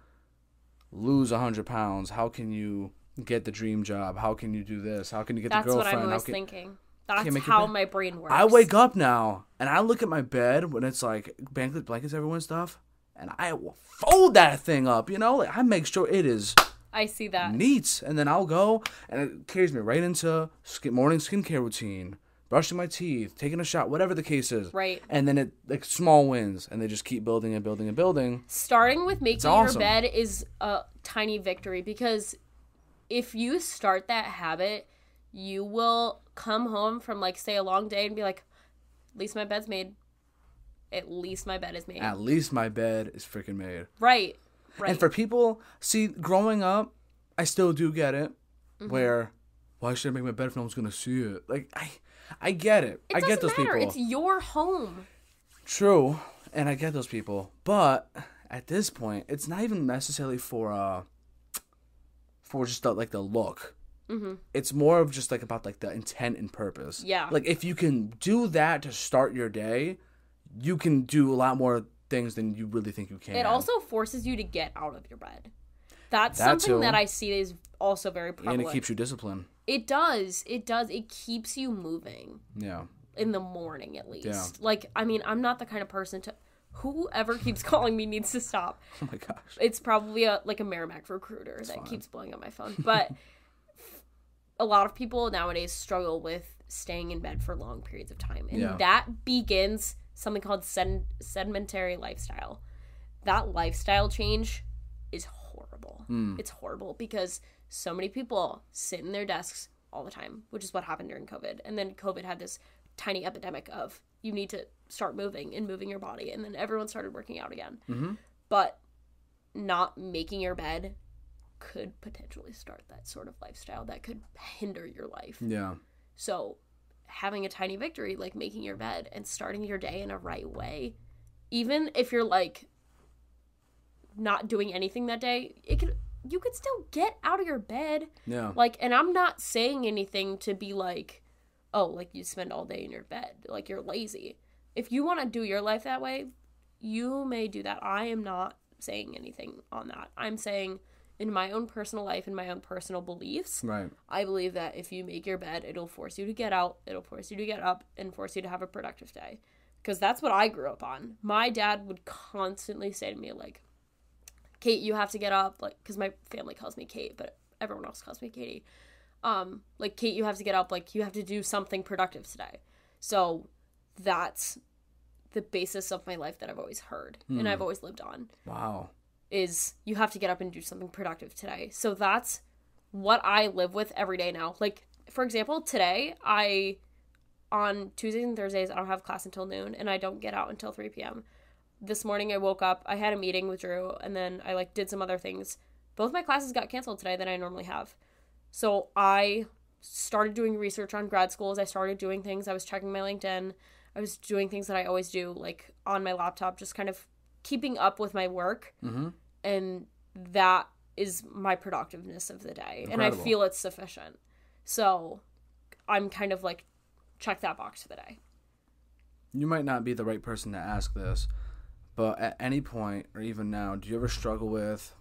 lose 100 pounds? How can you get the dream job? How can you do this? How can you get the girlfriend? That's what I'm always thinking. That's how my brain works. I wake up now, and I look at my bed when it's like blankets everywhere and stuff, and I will fold that thing up, you know? Like, I make sure it is I see that. neat. And then I'll go, and it carries me right into morning skincare routine. Brushing my teeth, taking a shot, whatever the case is. Right. And then small wins, and they just keep building and building and building. Starting with making your bed is a tiny victory, because if you start that habit, you will come home from, like, say, a long day and be like, at least my bed's made. At least my bed is made. At least my bed is freaking made. Right. And for people, see, growing up, I still do get it, where, why should I make my bed if no one's going to see it? Like, I get it. I get those people. It's your home. True, and I get those people. But at this point, it's not even necessarily for just like the look. Mm-hmm. It's more of just like about like the intent and purpose. Yeah. Like if you can do that to start your day, you can do a lot more things than you really think you can. It also forces you to get out of your bed. That's something that I see is also very prevalent. And it keeps you disciplined. It does. It keeps you moving. Yeah. In the morning, at least. Yeah. Like, I mean, I'm not the kind of person to... Whoever keeps calling me needs to stop. Oh, my gosh. It's probably a Merrimack recruiter that keeps blowing up my phone. But a lot of people nowadays struggle with staying in bed for long periods of time. And that begins something called sedentary lifestyle. That lifestyle change is horrible. It's horrible because so many people sit in their desks all the time, which is what happened during COVID. And then COVID had this tiny epidemic of you need to start moving and moving your body. And then everyone started working out again. Mm-hmm. But not making your bed could potentially start that sort of lifestyle that could hinder your life. Yeah. So having a tiny victory, like making your bed and starting your day in a right way, even if you're like not doing anything that day, you could still get out of your bed. Yeah. Like, and I'm not saying anything to be like, oh, like you spend all day in your bed, like you're lazy. If you want to do your life that way, you may do that. I am not saying anything on that. I'm saying in my own personal life and my own personal beliefs, right. I believe that if you make your bed, it'll force you to get out, it'll force you to get up, and force you to have a productive day. Because that's what I grew up on. My dad would constantly say to me, like, Kate, you have to get up, like, because my family calls me Kate, but everyone else calls me Katie. Like, Kate, you have to get up, like, you have to do something productive today. So that's the basis of my life that I've always heard and I've always lived on. Wow. Is you have to get up and do something productive today. So that's what I live with every day now. Like, for example, today, on Tuesdays and Thursdays, I don't have class until noon, and I don't get out until 3 p.m. This morning, I woke up, I had a meeting with Drew, and then I, like, did some other things. Both my classes got canceled today that I normally have. So I started doing research on grad schools. I started doing things. I was checking my LinkedIn. I was doing things that I always do, like, on my laptop, just kind of keeping up with my work. Mm-hmm. And that is my productiveness of the day. Incredible. And I feel it's sufficient. So I'm kind of like, check that box for the day. You might not be the right person to ask this, but at any point, or even now, do you ever struggle with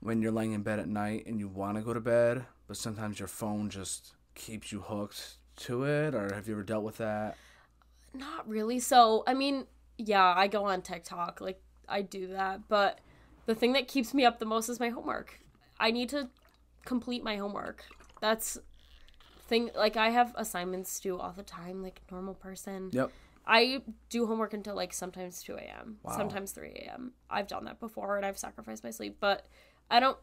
when you're laying in bed at night and you want to go to bed, but sometimes your phone just keeps you hooked to it? Or have you ever dealt with that? Not really. So, I mean, yeah, I go on TikTok. Like, I do that. But the thing that keeps me up the most is my homework. I need to complete my homework. That's thing. Like, I have assignments due all the time, like normal person. Yep. I do homework until, like, sometimes 2 a.m. Wow. Sometimes 3 a.m. I've done that before, and I've sacrificed my sleep. But I don't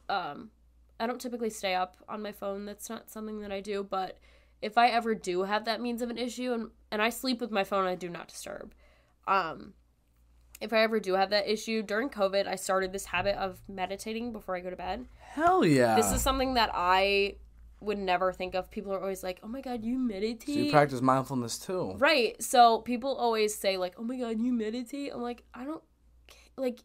typically stay up on my phone. That's not something that I do. But if I ever do have that means of an issue, and I sleep with my phone, I do not disturb. If I ever do have that issue, during COVID, I started this habit of meditating before I go to bed. Hell yeah. This is something that I would never think of. People are always like, oh my God, you meditate? So you practice mindfulness too. Right. So people always say, like, oh my God, you meditate? I'm like, I don't, like,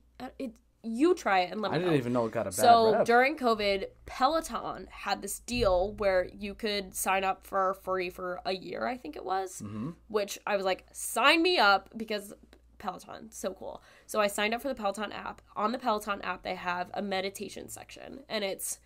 you try it and let me know. I didn't even know it got a bad So rep. during COVID, Peloton had this deal where you could sign up for free for a year, I think it was, which I was like, sign me up, because Peloton, so cool. So I signed up for the Peloton app. On the Peloton app, they have a meditation section, and it's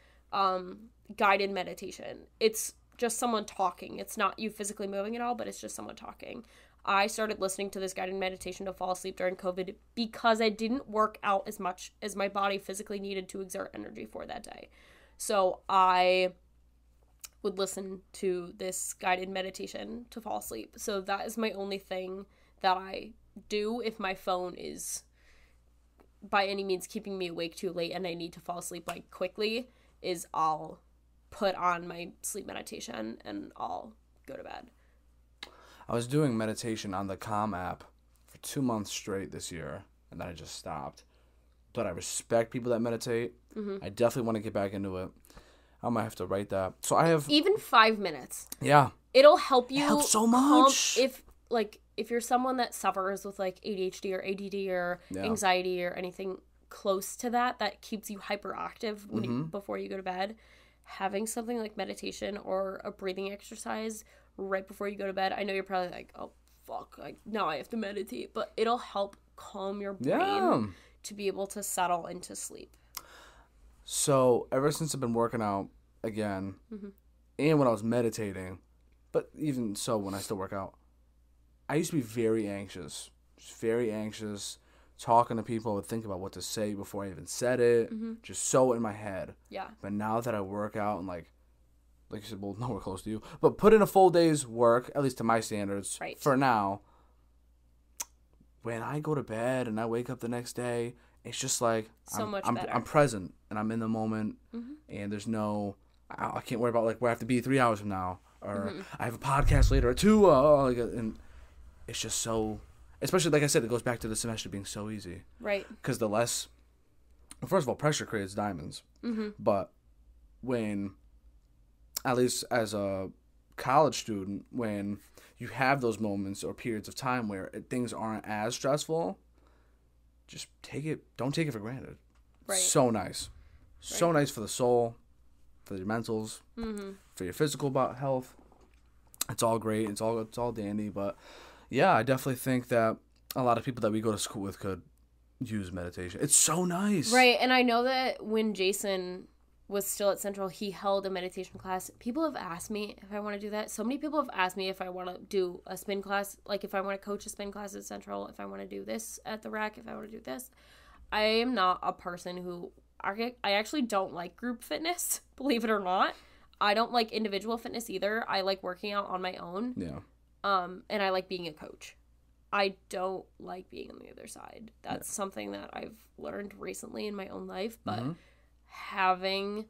guided meditation. It's just someone talking. It's not you physically moving at all, but it's just someone talking. I started listening to this guided meditation to fall asleep during COVID because I didn't work out as much as my body physically needed to exert energy for that day. So I would listen to this guided meditation to fall asleep. So that is my only thing that I do if my phone is by any means keeping me awake too late and I need to fall asleep, like, quickly, is I'll put on my sleep meditation and I'll go to bed. I was doing meditation on the Calm app for 2 months straight this year, and then I just stopped. But I respect people that meditate. I definitely want to get back into it. I might have to write that. So I have... Even 5 minutes. Yeah. It'll help you. It helps so much. If you're someone that suffers with, like, ADHD or ADD or anxiety or anything close to that keeps you hyperactive when before you go to bed, having something like meditation or a breathing exercise right before you go to bed, I know you're probably like, oh, fuck, like, now I have to meditate, but it'll help calm your brain to be able to settle into sleep. So ever since I've been working out again, and when I was meditating, but even so when I still work out, I used to be very anxious, talking to people. I would think about what to say before I even said it, just so in my head. Yeah. But now that I work out and, like you said, well, nowhere close to you, but put in a full day's work, at least to my standards, for now, when I go to bed and I wake up the next day, it's just like, I'm present and I'm in the moment, and there's no, I can't worry about, like, where I have to be 3 hours from now, or I have a podcast later at 2, and it's just so, especially, like I said, it goes back to the semester being so easy. Right. Because the less, first of all, pressure creates diamonds. But when, at least as a college student, when you have those moments or periods of time where things aren't as stressful, just don't take it for granted. Right. So nice. Right. So nice for the soul, for your mentals, for your physical health. It's all great. It's all dandy. But yeah, I definitely think that a lot of people that we go to school with could use meditation. It's so nice. Right. And I know that when Jason was still at Central, he held a meditation class. People have asked me if I want to do that. So many people have asked me if I want to do a spin class, like if I want to coach a spin class at Central, if I want to do this at the Rec, if I want to do this. I am not a person who, I actually don't like group fitness, believe it or not. I don't like individual fitness either. I like working out on my own. Yeah. And I like being a coach. I don't like being on the other side. That's something that I've learned recently in my own life, but having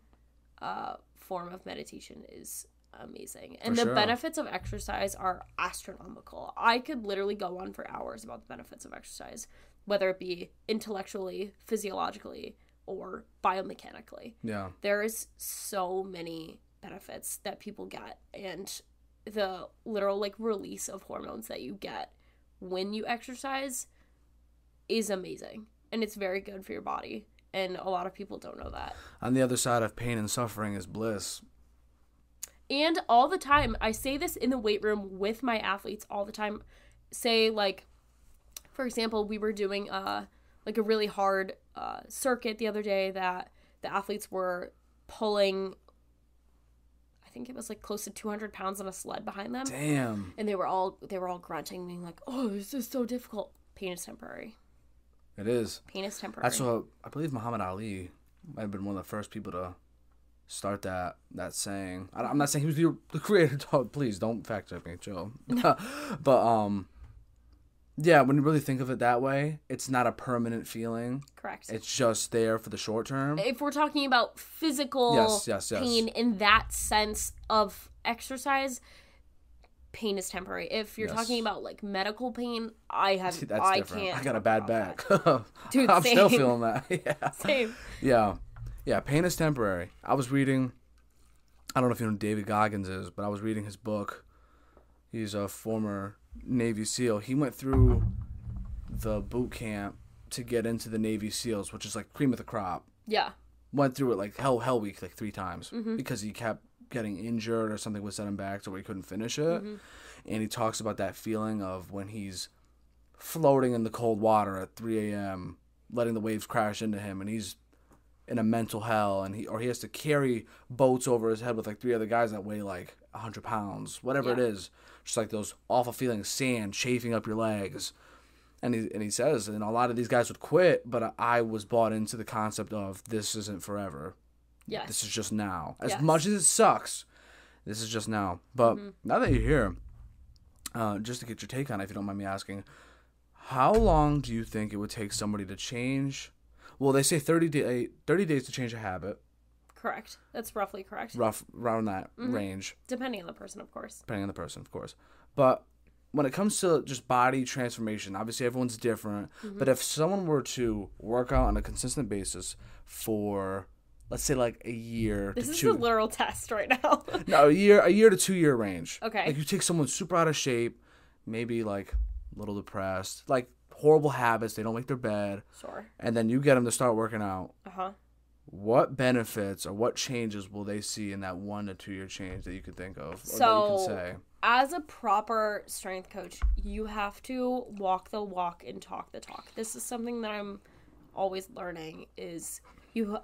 a form of meditation is amazing. And the benefits of exercise are astronomical. I could literally go on for hours about the benefits of exercise, whether it be intellectually, physiologically, or biomechanically. Yeah. There's so many benefits that people get, and the literal like release of hormones that you get when you exercise is amazing, and it's very good for your body, and a lot of people don't know that. On the other side of pain and suffering is bliss. And all the time, I say this in the weight room with my athletes all the time. Say, like, for example, we were doing a really hard circuit the other day that the athletes were pulling, I think it was like close to 200 pounds on a sled behind them. Damn. And they were all grunting, being like, "Oh, this is so difficult." Pain is temporary. It is. Pain is temporary. That's what I believe Muhammad Ali might have been one of the first people to start that saying. I'm not saying he was the creator. Please don't fact check me, Joe. But yeah, when you really think of it that way, it's not a permanent feeling. Correct. It's just there for the short term. If we're talking about physical pain in that sense of exercise, pain is temporary. If you're talking about like medical pain, I can't. I got a bad back. Dude, I'm same. still feeling that. Yeah. Same. Yeah, pain is temporary. I was reading, I don't know if you know who David Goggins is, but I was reading his book. He's a former Navy SEAL. He went through the boot camp to get into the Navy SEALs, which is like cream of the crop. Yeah. Went through it like hell week like 3 times because he kept getting injured or something would set him back to where he couldn't finish it. And he talks about that feeling of when he's floating in the cold water at 3 a.m., letting the waves crash into him, and he's in a mental hell, and he has to carry boats over his head with like 3 other guys that weigh like 100 pounds, whatever it is. Just like those awful feelings, sand chafing up your legs. And he says, and a lot of these guys would quit, but I was bought into the concept of this isn't forever. Yes. This is just now. As much as it sucks, this is just now. But now that you're here, just to get your take on it, if you don't mind me asking, how long do you think it would take somebody to change? Well, they say 30 days to change a habit. Correct. That's roughly correct. Around that range. Depending on the person, of course. But when it comes to just body transformation, obviously everyone's different. But if someone were to work out on a consistent basis for, let's say, like a year this to is 2... a literal test right now. No, a year to 2 year range. Okay. Like you take someone super out of shape, maybe like a little depressed, like horrible habits, they don't make their bed. Sure. And then you get them to start working out. Uh-huh. What benefits or what changes will they see in that 1 to 2 year change that you could think of, or So, that you can say? As a proper strength coach, you have to walk the walk and talk the talk. This is something that I'm always learning is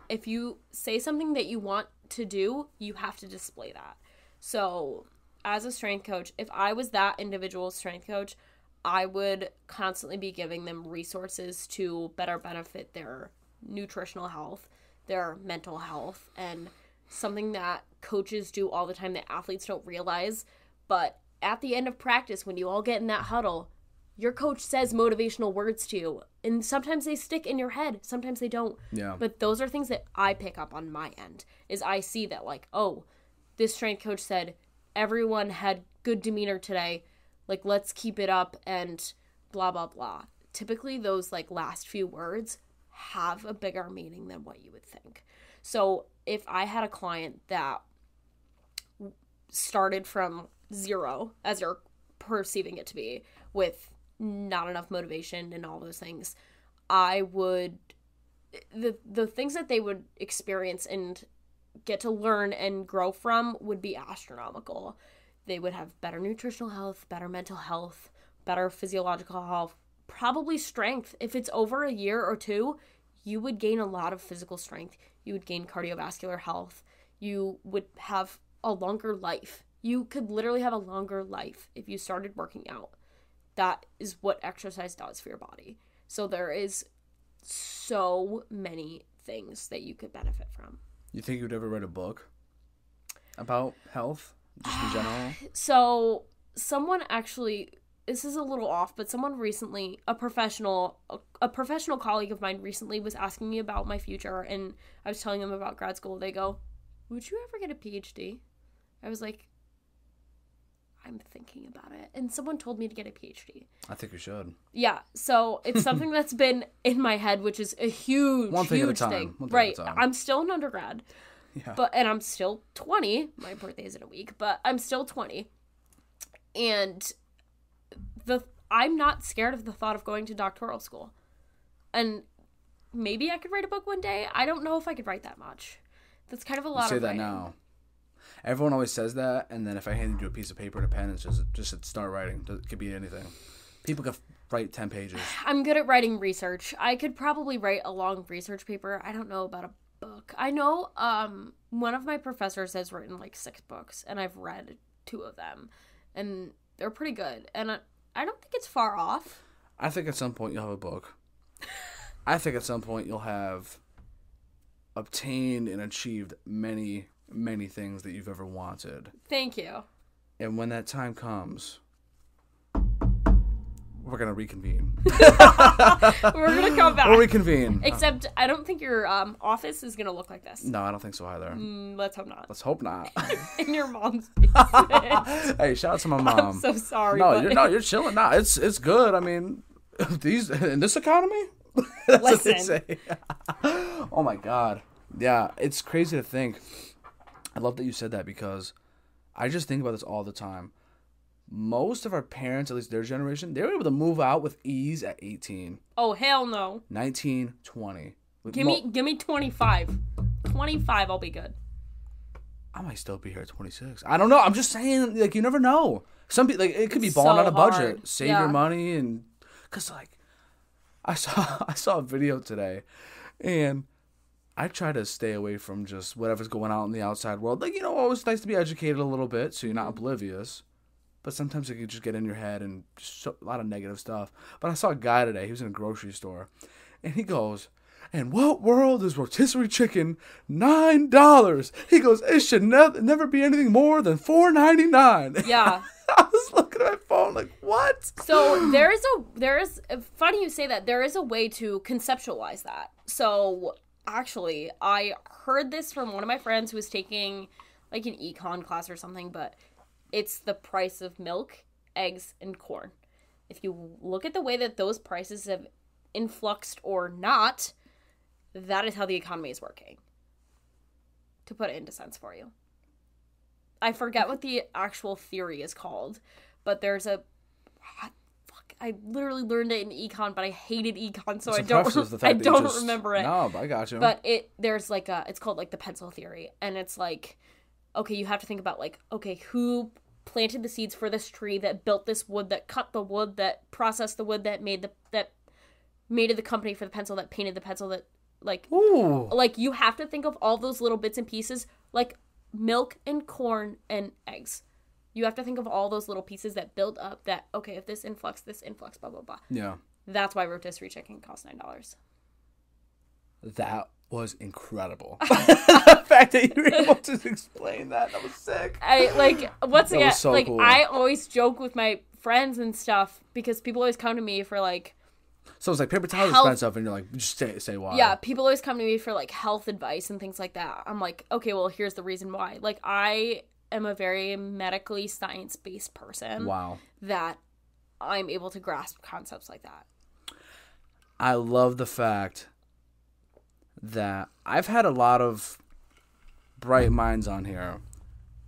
if you say something that you want to do, you have to display that. So, as a strength coach, if I was that individual strength coach, I would constantly be giving them resources to better benefit their nutritional health, their mental health, and something that coaches do all the time that athletes don't realize. But at the end of practice, when you all get in that huddle, your coach says motivational words to you. And sometimes they stick in your head. Sometimes they don't. Yeah. But those are things that I pick up on my end. Is I see that like, oh, this strength coach said everyone had good demeanor today. Like, let's keep it up and blah, blah, blah. Typically, those like last few words have a bigger meaning than what you would think. So if I had a client that started from 0, as you're perceiving it to be, with not enough motivation and all those things, I would, the things that they would experience and get to learn and grow from would be astronomical. They would have better nutritional health, better mental health, better physiological health, probably strength. If it's over a year or two, you would gain a lot of physical strength. You would gain cardiovascular health. You would have a longer life. You could literally have a longer life if you started working out. That is what exercise does for your body. So there is so many things that you could benefit from. You think you'd ever write a book about health, just in general? So someone actually, this is a little off, but someone recently, a professional colleague of mine recently was asking me about my future, and I was telling them about grad school. They go, would you ever get a PhD? I was like, I'm thinking about it. And someone told me to get a PhD. I think you should. Yeah. So it's something that's been in my head, which is a huge, huge thing. Right. I'm still an undergrad. Yeah. And I'm still 20. My birthday's in a week, but I'm still 20. And I'm not scared of the thought of going to doctoral school. And maybe I could write a book one day. I don't know if I could write that much. That's kind of a lot of writing. Say that now. Everyone always says that, and then if I handed you a piece of paper and a pen, it's just start writing. It could be anything. People could write 10 pages. I'm good at writing research. I could probably write a long research paper. I don't know about a book. I know one of my professors has written like 6 books, and I've read 2 of them, and they're pretty good. And I don't think it's far off. I think at some point you'll have a book. I think at some point you'll have obtained and achieved many things that you've ever wanted. Thank you. And when that time comes, we're going to reconvene. We're going to come back. We'll reconvene. Except I don't think your office is going to look like this. No, I don't think so either. Let's hope not. Let's hope not. In your mom's basement. Hey, shout out to my mom. I'm so sorry. You're chilling. Nah, it's good. I mean, in this economy? That's what they say. Oh my God. Yeah, it's crazy to think. I love that you said that because I just think about this all the time. Most of our parents, at least their generation, they were able to move out with ease at 18. Oh, hell no. 19, 20. Give me 25. 25, I'll be good. I might still be here at 26. I don't know. I'm just saying, like, you never know. Some people, like, it could be balling on a budget. Save your money and... Because, like, I saw a video today, and I try to stay away from just whatever's going on in the outside world. Like, always nice to be educated a little bit so you're not oblivious. But sometimes it can just get in your head and just a lot of negative stuff. But I saw a guy today. He was in a grocery store. And he goes, "In what world is rotisserie chicken $9?" He goes, "It should never be anything more than $4.99." Yeah. I was looking at my phone like, what? So there is funny you say that. There is a way to conceptualize that. So actually, I heard this from one of my friends who was taking like an econ class or something, but it's the price of milk, eggs, and corn. If you look at the way that those prices have influxed or not, that is how the economy is working. To put it into sense for you. I forget what the actual theory is called, but there's I literally learned it in econ, but I hated econ, so I don't remember it. No, but I got you. But there's like it's called like the pencil theory, and it's like, okay, you have to think about like, okay, who planted the seeds for this tree, that built this wood, that cut the wood, that processed the wood, that made the company for the pencil, that painted the pencil, that like, ooh, like you have to think of all those little bits and pieces, like milk and corn and eggs. You have to think of all those little pieces that build up that, okay, if this influx, blah, blah, blah. Yeah. That's why rotisserie chicken costs $9. That was incredible. The fact that you were able to explain that was sick. Once again, so like, cool. I always joke with my friends and stuff because people always come to me for, like... So it's like paper towels are expensive, and you're like, just say why. Yeah, people always come to me for, like, health advice and things like that. I'm like, okay, well, here's the reason why. Like, I am a very medically science-based person. Wow. That I'm able to grasp concepts like that. I love the fact that I've had a lot of bright minds on here.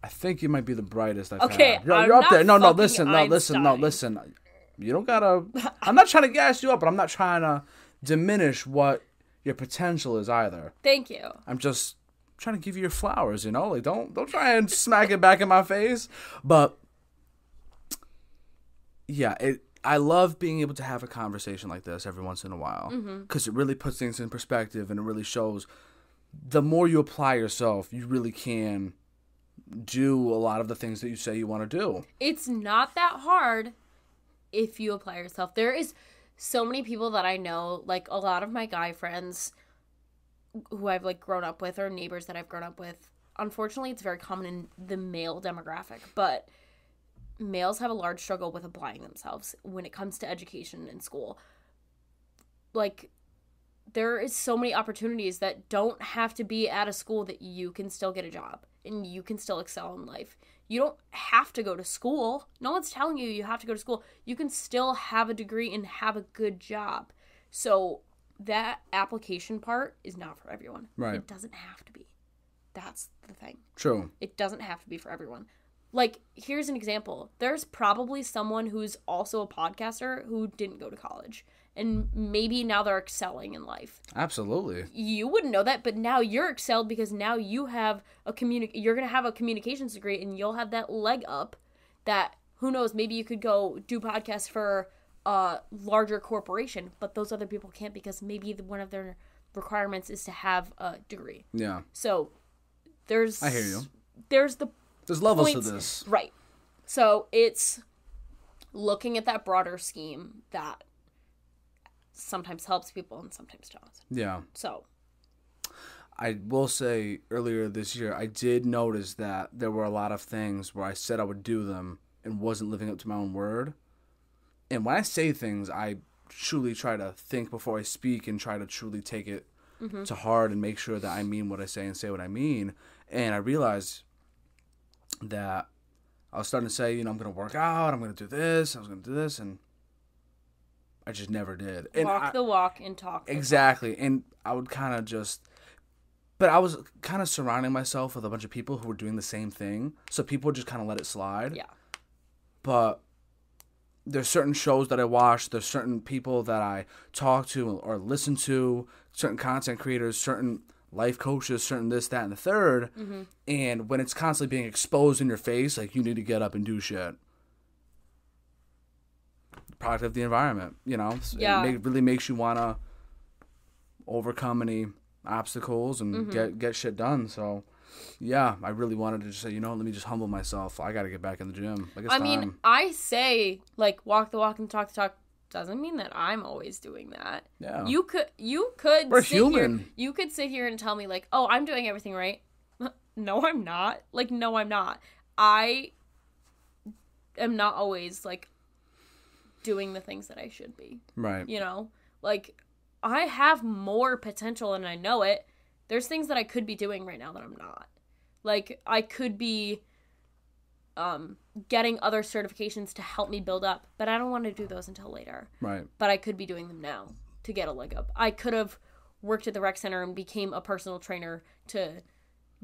I think you might be the brightest I've had. You're up there. No, listen. You don't gotta... I'm not trying to gas you up, but I'm not trying to diminish what your potential is either. Thank you. I'm just trying to give you your flowers, Like, don't try and smack it back in my face. But, yeah, I love being able to have a conversation like this every once in a while because it really puts things in perspective and it really shows the more you apply yourself, you really can do a lot of the things that you say you want to do. It's not that hard if you apply yourself. There is so many people that I know, like a lot of my guy friends who I've like grown up with or neighbors that I've grown up with. Unfortunately, it's very common in the male demographic, but males have a large struggle with applying themselves when it comes to education and school. Like, there is so many opportunities that don't have to be at a school that you can still get a job and you can still excel in life. You don't have to go to school. No one's telling you you have to go to school. You can still have a degree and have a good job. So that application part is not for everyone. Right. It doesn't have to be. That's the thing. True. It doesn't have to be for everyone. Like, here's an example. There's probably someone who's also a podcaster who didn't go to college. And maybe now they're excelling in life. Absolutely. You wouldn't know that, but now you're excelled because now you have you're going to have a communications degree and you'll have that leg up that, who knows, maybe you could go do podcasts for a larger corporation, but those other people can't because maybe one of their requirements is to have a degree. Yeah. So I hear you. There's levels to this. Right. So it's looking at that broader scheme that sometimes helps people and sometimes doesn't. Yeah. So I will say earlier this year, I did notice that there were a lot of things where I said I would do them and wasn't living up to my own word. And when I say things, I truly try to think before I speak and try to truly take it to heart and make sure that I mean what I say and say what I mean. And I realized that I was starting to say, I'm going to work out, I'm going to do this, I was going to do this, and I just never did. And walk the walk and talk the exactly. Talk. And I would kind of but I was kind of surrounding myself with a bunch of people who were doing the same thing, so people would just kind of let it slide. Yeah. But there's certain shows that I watch, there's certain people that I talk to or listen to, certain content creators, certain life coaches, certain this, that, and the third. And when it's constantly being exposed in your face, like, you need to get up and do shit. Product of the environment, Yeah. It really makes you want to overcome any obstacles and get shit done. So, yeah, I really wanted to just say, let me just humble myself. I got to get back in the gym. Like, it's time. I say, like, walk the walk and talk the talk doesn't mean that I'm always doing that. Yeah. You could We're sit human. Here, you could sit here and tell me, like, oh, I'm doing everything right. No, I'm not. Like, no, I'm not. I am not always, like, doing the things that I should be. Right. Like, I have more potential and I know it. There's things that I could be doing right now that I'm not. Like, I could be getting other certifications to help me build up, but I don't want to do those until later. Right. But I could be doing them now to get a leg up. I could have worked at the rec center and became a personal trainer to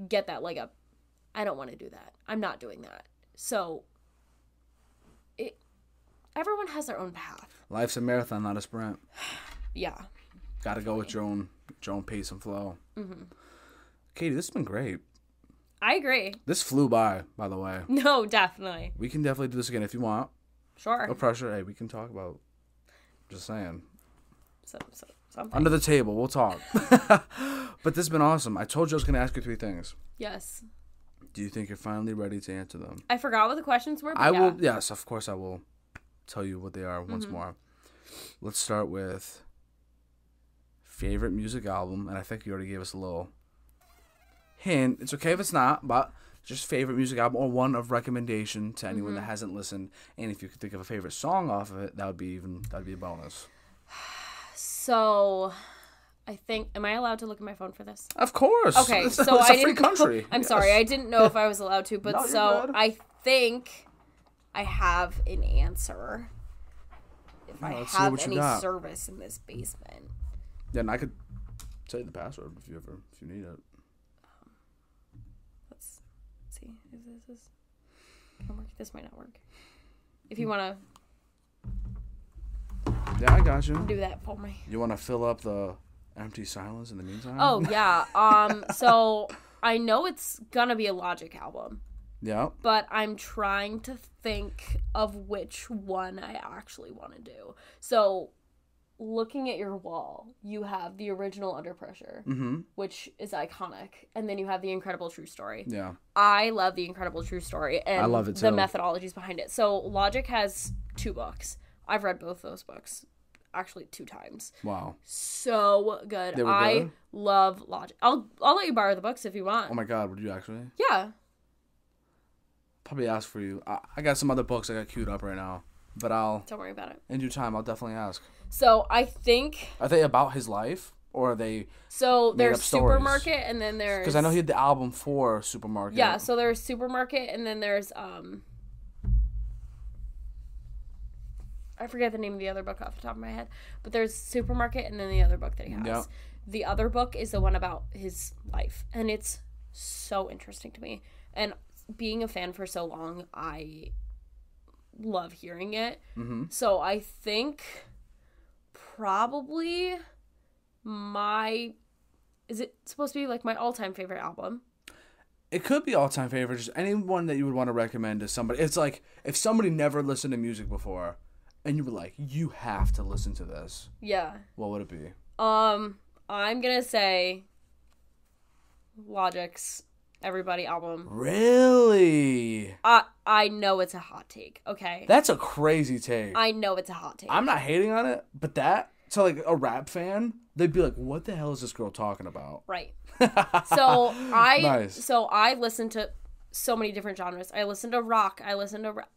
get that leg up. I don't want to do that. I'm not doing that. So everyone has their own path. Life's a marathon, not a sprint. Yeah. Got to go with your own pace and flow. Katie, this has been great. I agree. This flew by the way. No, definitely. We can definitely do this again if you want. Sure. No pressure. Hey, we can talk about. Just saying. Something. Under the table, we'll talk. But this has been awesome. I told you I was going to ask you 3 things. Yes. Do you think you're finally ready to answer them? I forgot what the questions were. But I will. Yes, of course I will tell you what they are once more. Let's start with favorite music album, and I think you already gave us a little hint. It's okay if it's not, but just favorite music album or one of recommendation to anyone that hasn't listened. And if you could think of a favorite song off of it, that'd be a bonus. So, I think, am I allowed to look at my phone for this? Of course. Okay, it's so a free country. I'm sorry, I didn't know if I was allowed to, but No, so I think I have an answer. If I have any service in this basement. Yeah, and I could tell you the password if you need it. Let's see. Is this gonna work? This might not work. If you want Yeah, I got you. to do that for me. You want to fill up the empty silence in the meantime? Oh, yeah. So I know it's gonna be a Logic album. Yeah. But I'm trying to think of which one I actually want to do. So, looking at your wall, you have the original Under Pressure, which is iconic, and then you have the Incredible True Story. Yeah. I love the Incredible True Story, and I love it too. The methodologies behind it. So, Logic has 2 books. I've read both those books, actually 2 times. Wow. So good. They were good? I love Logic. I'll let you borrow the books if you want. Oh my God, would you actually? Yeah. Probably ask for you. I got some other books I got queued up right now, but Don't worry about it. in due time, I'll definitely ask. So I think... Are they about his life, or are they So there's stories? Supermarket, and then there's... Because I know he had the album for Supermarket. Yeah, so there's Supermarket, and then there's... I forget the name of the other book off the top of my head, but there's Supermarket, and then the other book that he has. Yep. The other book is the one about his life, and it's so interesting to me. And being a fan for so long, I love hearing it. Mm-hmm. So I think probably is it supposed to be like my all-time favorite album? It could be all-time favorite. Just anyone that you would want to recommend to somebody. It's like if somebody never listened to music before, and you were like, you have to listen to this. Yeah. What would it be? I'm gonna say Logic's Everybody album. Really? I know it's a hot take, okay? That's a crazy take. I know it's a hot take. I'm not hating on it, but to like a rap fan, they'd be like, what the hell is this girl talking about? Right. So Nice. I listen to so many different genres. I listen to rock. I listen to rap.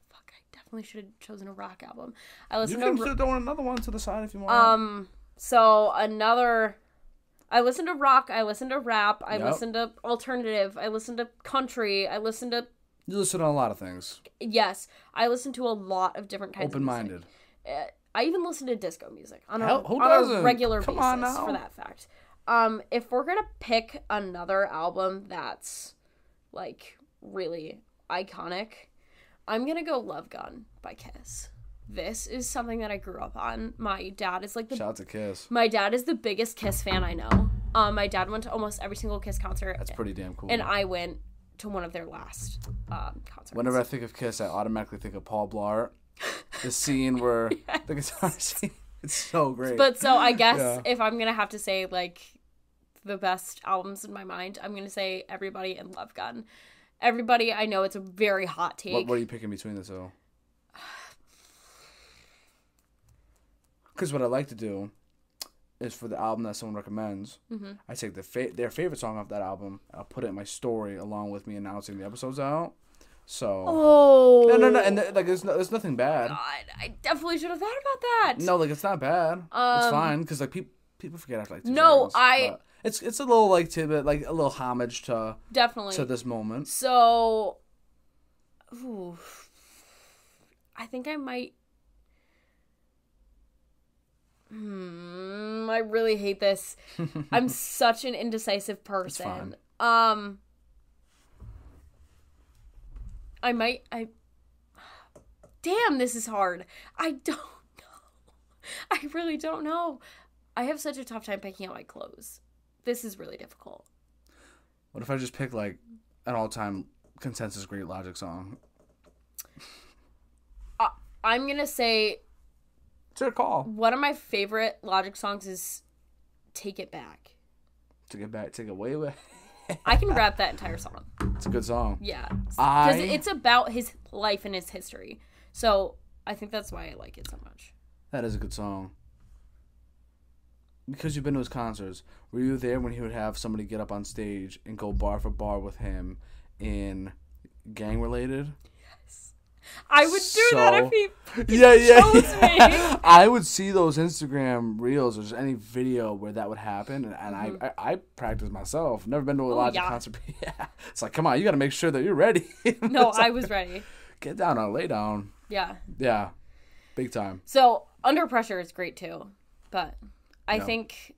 Fuck, I definitely should have chosen a rock album. I listen You to can throw another one to the side if you want. I listen to rock, I listen to rap, I Yep. listen to alternative, I listen to country, I listen to... You listen to a lot of things. Yes, I listen to a lot of different kinds Open-minded. of music. I even listen to disco music on Who a doesn't? regular Come basis, on now. for that fact. If we're gonna pick another album that's, like, really iconic, I'm gonna go Love Gun by Kiss. This is something that I grew up on. My dad is like Shout out to Kiss. My dad is the biggest Kiss fan I know. My dad went to almost every single Kiss concert. That's pretty damn cool. And I went to one of their last concerts. Whenever I think of Kiss, I automatically think of Paul Blart. The scene where the guitar scene. It's so great. But so I guess if I'm going to have to say, like, the best albums in my mind, I'm going to say Everybody and Love Gun. Everybody, I know it's a very hot take. What are you picking between the two? Because what I like to do is for the album that someone recommends, I take their favorite song off that album, I'll put it in my story along with me announcing the episodes out. So no, and there's nothing bad. God, I definitely should have thought about that. No, like it's not bad. It's fine because like people forget after like 2 No, seconds, but it's a little like tidbit, like a little homage to definitely to this moment. So, I think I might. I really hate this. I'm such an indecisive person. Fine. Damn, this is hard. I don't know. I really don't know. I have such a tough time picking out my clothes. This is really difficult. What if I just pick like an all-time consensus great Logic song? I'm gonna say. It's your call. One of my favorite Logic songs is Take It Back. Take it way away. I can rap that entire song. It's a good song. Yeah. Because it's about his life and his history. So I think that's why I like it so much. That is a good song. Because you've been to his concerts, were you there when he would have somebody get up on stage and go bar for bar with him in gang related? I would do that if he chose me. I would see those Instagram reels or just any video where that would happen, and I practice myself. Never been to a Logic concert. Yeah, it's like, come on, you got to make sure that you're ready. No, I was ready. Get down or lay down. Yeah. Yeah, big time. So Under Pressure is great too, but I think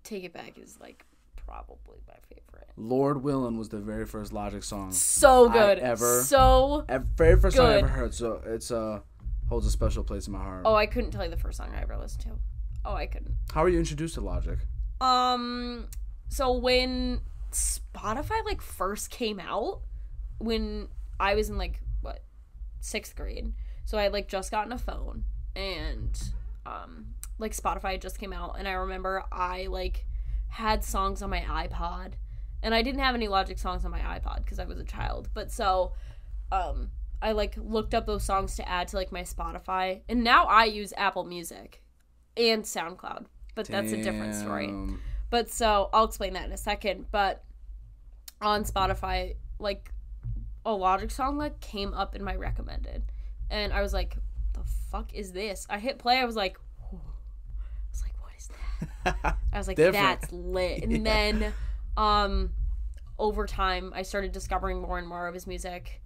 Take It Back is like probably my favorite. Lord Willin' was the very first Logic song. So good. Very first song I ever heard. So it's holds a special place in my heart. Oh, I couldn't tell you the first song I ever listened to. Oh, I couldn't. How were you introduced to Logic? So when Spotify, like, first came out when I was in, like, 6th grade. So I had, like, just gotten a phone, and, like, Spotify just came out, and I remember I, like, had songs on my iPod, and I didn't have any Logic songs on my iPod because I was a child, but so, I, like, looked up those songs to add to, like, my Spotify, and now I use Apple Music and SoundCloud, but that's a different story. But so, I'll explain that in a second, but on Spotify, like, a Logic song, like, came up in my recommended, and I was like, the fuck is this? I hit play, I was like, what is that? I was like, that's lit. And then, over time, I started discovering more and more of his music.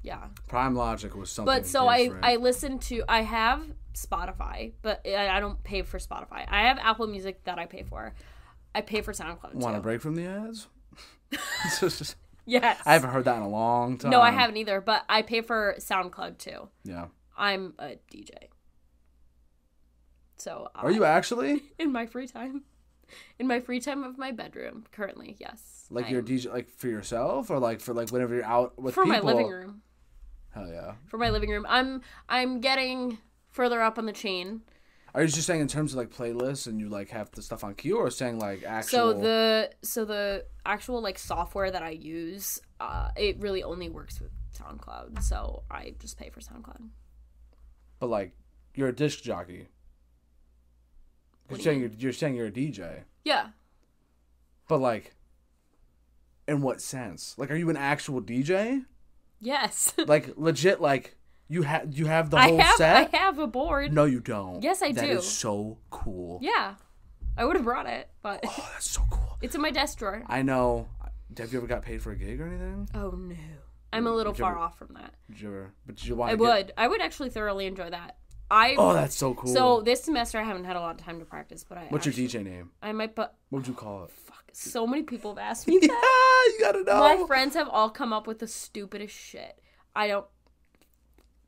Yeah. Prime Logic was something But so different. I have Spotify, but I don't pay for Spotify. I have Apple Music that I pay for. I pay for SoundCloud too. Want a break from the ads? Yes. I haven't heard that in a long time. No, I haven't either, but I pay for SoundCloud too. Yeah. I'm a DJ. So Are you actually? In my free time. In my free time of my bedroom, currently, yes. Like you're a DJ, like for yourself, or like for like whenever you're out with people? For my living room. Hell yeah. For my living room. I'm getting further up on the chain. Are you just saying in terms of like playlists and you like have the stuff on cue, or saying like actual? So the actual like software that I use, it really only works with SoundCloud. So I just pay for SoundCloud. But like, you're a disc jockey. You're saying you're a DJ. Yeah. But like, in what sense? Like, are you an actual DJ? Yes. Like legit, like. You have the whole set? I have a board. No, you don't. Yes, I do. That is so cool. Yeah. I would have brought it, but... Oh, that's so cool. It's in my desk drawer. I know. Have you ever got paid for a gig or anything? Oh, no. I'm a little far off from that. Did you ever? But did you want I would actually thoroughly enjoy that. Oh, that's so cool. So, this semester I haven't had a lot of time to practice, but What's your DJ name? I might, but... What would you call it? Fuck. So many people have asked me that. Yeah, you gotta know. My friends have all come up with the stupidest shit. I don't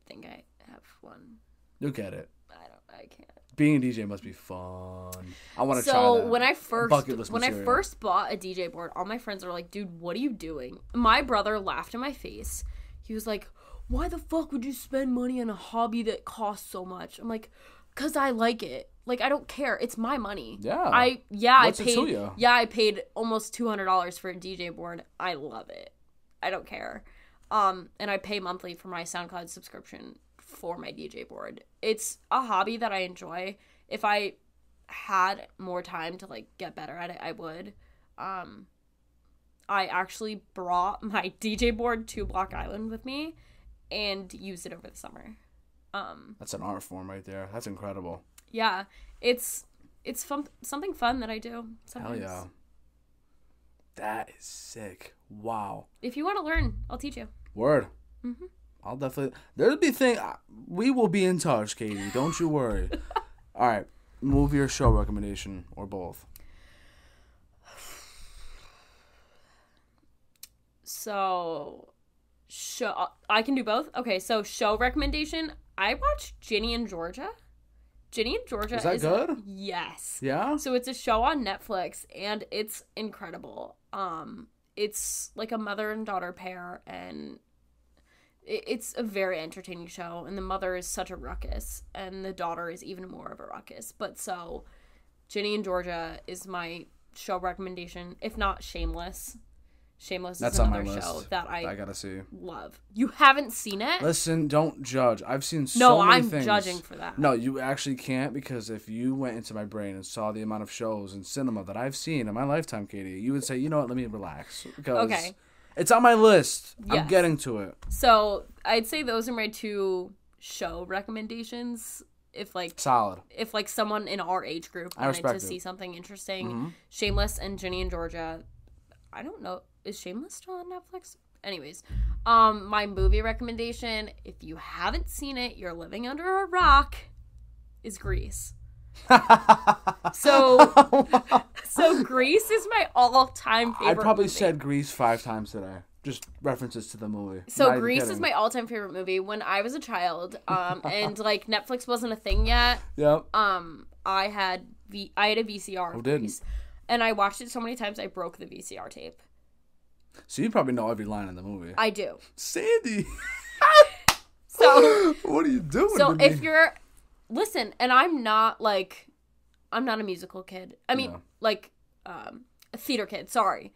think I have one. You'll get it. I can't. Being a DJ must be fun. I want to try that. So when I first bought a DJ board, all my friends are like, dude, what are you doing? My brother laughed in my face. He was like, why the fuck would you spend money on a hobby that costs so much? I'm like, cause I like it. Like, I don't care. It's my money. Yeah. I paid almost $200 for a DJ board. I love it. I don't care. And I pay monthly for my SoundCloud subscription for my DJ board. It's a hobby that I enjoy. If I had more time to like get better at it, I would. I actually brought my DJ board to Block Island with me and used it over the summer. That's an art form right there. That's incredible. Yeah, it's something fun that I do sometimes. Hell yeah. That is sick. Wow. If you want to learn, I'll teach you. Word. Mm-hmm. I'll definitely. There'll be we will be in touch, Katie. Don't you worry. All right. Movie or show recommendation, or both? So, I can do both. Okay, so show recommendation. I watched Ginny and Georgia. Ginny and Georgia is that good? Yes. Yeah. So it's a show on Netflix, and it's incredible. It's like a mother and daughter pair, and it's a very entertaining show. And the mother is such a ruckus, and the daughter is even more of a ruckus. But so, Ginny and Georgia is my show recommendation. If not Shameless. Shameless is another show that I gotta see. Love. You haven't seen it? Listen, don't judge. I've seen so many things. No, I'm judging for that. No, you actually can't, because if you went into my brain and saw the amount of shows and cinema that I've seen in my lifetime, Katie, you would say, you know what, let me relax. Because it's on my list. Yes. I'm getting to it. So, I'd say those are my two show recommendations. If like solid. If like someone in our age group wanted to see something interesting, Shameless and Ginny and Georgia. I don't know. Is Shameless still on Netflix? Anyways, my movie recommendation, if you haven't seen it, you're living under a rock, is Grease. So Grease is my all-time favorite I probably movie. said Grease 5 times today. Just references to the movie. So Grease is my all-time favorite movie. When I was a child, and like Netflix wasn't a thing yet. Yep. I had a VCR. Who didn't? And I watched it so many times I broke the VCR tape. So you probably know every line in the movie. I do. Sandy. So what are you doing? So if you're, listen, and I'm not a musical kid. I mean, a theater kid. Sorry,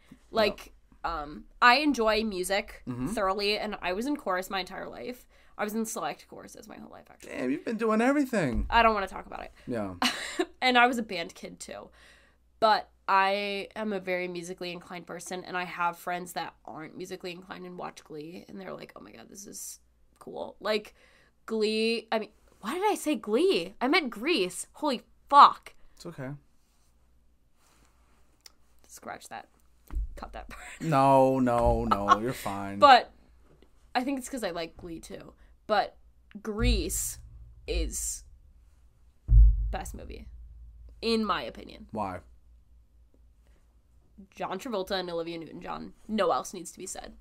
I enjoy music thoroughly, and I was in chorus my entire life. I was in select choruses my whole life, actually. Damn, you've been doing everything. I don't want to talk about it. Yeah. And I was a band kid too, but I am a very musically inclined person, and I have friends that aren't musically inclined and watch Glee, and they're like, "Oh my god, this is cool." Like Glee. I mean, why did I say Glee? I meant Grease. Holy fuck. It's okay. Scratch that. Cut that part. No, you're fine. But I think it's because I like Glee too. But Grease is best movie, in my opinion. Why? John Travolta and Olivia Newton-John. No else needs to be said.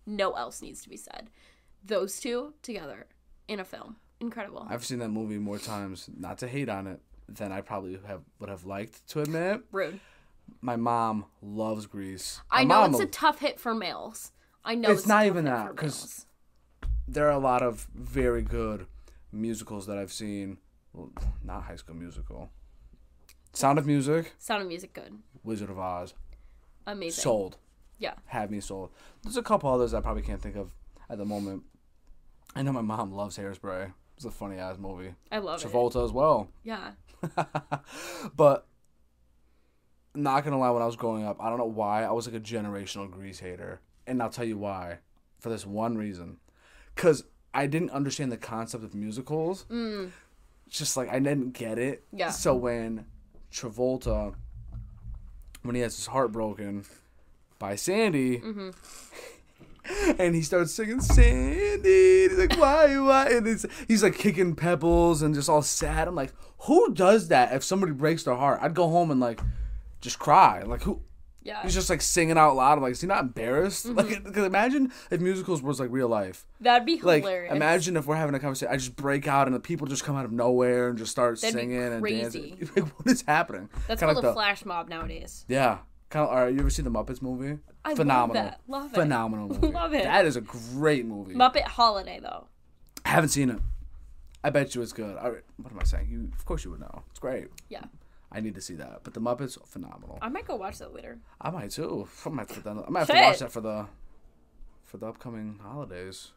No else needs to be said. Those two together in a film. Incredible. I've seen that movie more times, not to hate on it, than I probably would have liked to admit. Rude. My mom loves Grease. I know it's a tough hit for males. I know it's not even that, because there are a lot of very good musicals that I've seen. Well, not High School Musical. Sound of Music. Sound of Music, good. Wizard of Oz. Amazing. Sold. Yeah. Had me sold. There's a couple others I probably can't think of at the moment. I know my mom loves Hairspray. It's a funny ass movie. I love Travolta as well. Yeah. But not gonna lie, when I was growing up, I don't know why I was like a generational Grease hater, and I'll tell you why. For this one reason, because I didn't understand the concept of musicals. Just like I didn't get it. Yeah. So when Travolta, when he has his heart broken by Sandy. And he starts singing Sandy. He's like, why? And he's like kicking pebbles and just all sad. I'm like, who does that if somebody breaks their heart? I'd go home and like just cry. Like who? Yeah. He's just like singing out loud. I'm like, is he not embarrassed? Like, because imagine if musicals was like real life. That'd be like, hilarious. Imagine if we're having a conversation, I just break out and the people just come out of nowhere and just start That'd singing be crazy. and dancing. Like, what is happening? That's Kinda called like a flash mob nowadays. Yeah. Kind of. All right, you ever seen the Muppets movie? I Phenomenal. love that. Love it. Phenomenal movie. Love it. That is a great movie. Muppet Holiday, though. I haven't seen it. I bet you it's good. What am I saying? Of course you would know. It's great. Yeah. I need to see that. But the Muppets, phenomenal. I might go watch that later. I might too. I might have to watch that for the upcoming holidays.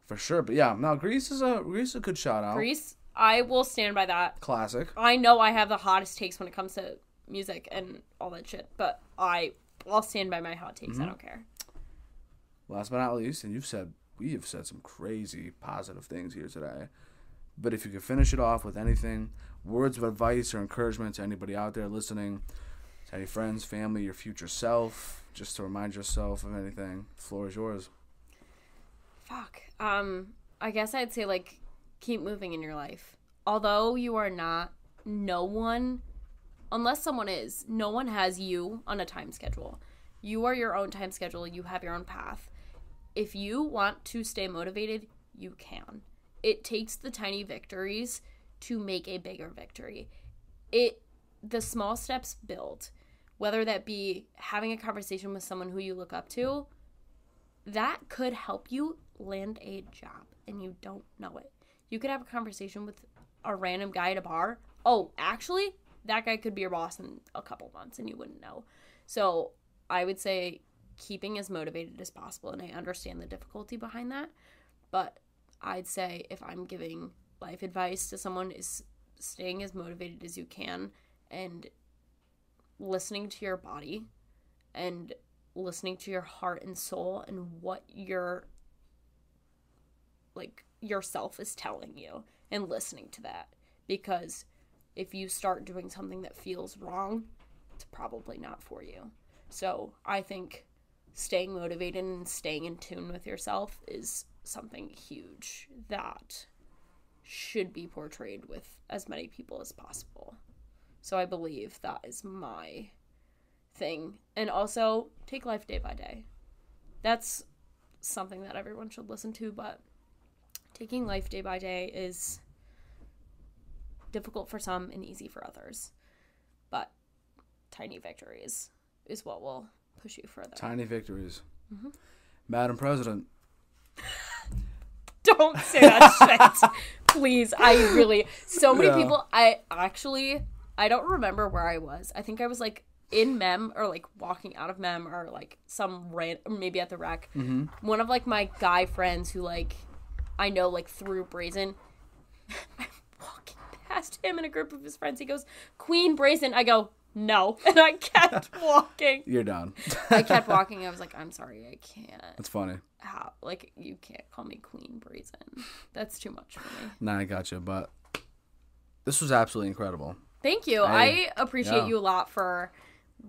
For sure. But yeah, no, Grease is a good shout out. Grease, I will stand by that. Classic. I know I have the hottest takes when it comes to music and all that shit, but I'll stand by my hot takes. I don't care. Last but not least, and we have said some crazy positive things here today. But if you could finish it off with anything, words of advice or encouragement to anybody out there listening, to any friends, family, your future self, just to remind yourself of anything, the floor is yours. Fuck. I guess I'd say, like, keep moving in your life. Although you are not, no one, unless someone is, no one has you on a time schedule. You are your own time schedule. You have your own path. If you want to stay motivated, you can. It takes the tiny victories to make a bigger victory. The small steps build, whether that be having a conversation with someone who you look up to, that could help you land a job and you don't know it. You could have a conversation with a random guy at a bar. Oh, actually, that guy could be your boss in a couple months and you wouldn't know. So I would say keeping as motivated as possible, and I understand the difficulty behind that, but I'd say if I'm giving life advice to someone, is staying as motivated as you can and listening to your body and listening to your heart and soul and what yourself is telling you and listening to that. Because if you start doing something that feels wrong, it's probably not for you. So I think staying motivated and staying in tune with yourself is something huge that should be portrayed with as many people as possible. So I believe that is my thing. And also, take life day by day. That's something that everyone should listen to, but taking life day by day is difficult for some and easy for others. But tiny victories is what will push you further. Tiny victories. Madam President. Don't say that shit. Please. So many people, I don't remember where I was. I think I was like in MEM or like walking out of MEM or like maybe at the rec. One of like my guy friends who like I know like through Brazen. I'm walking past him and a group of his friends. He goes, Queen Brazen. I go, no. And I kept walking. You're done. I kept walking. I was like, I'm sorry, I can't. That's funny. How? Like, you can't call me Queen Brazen. That's too much for me. Nah, I got you. But this was absolutely incredible. Thank you. I appreciate you a lot for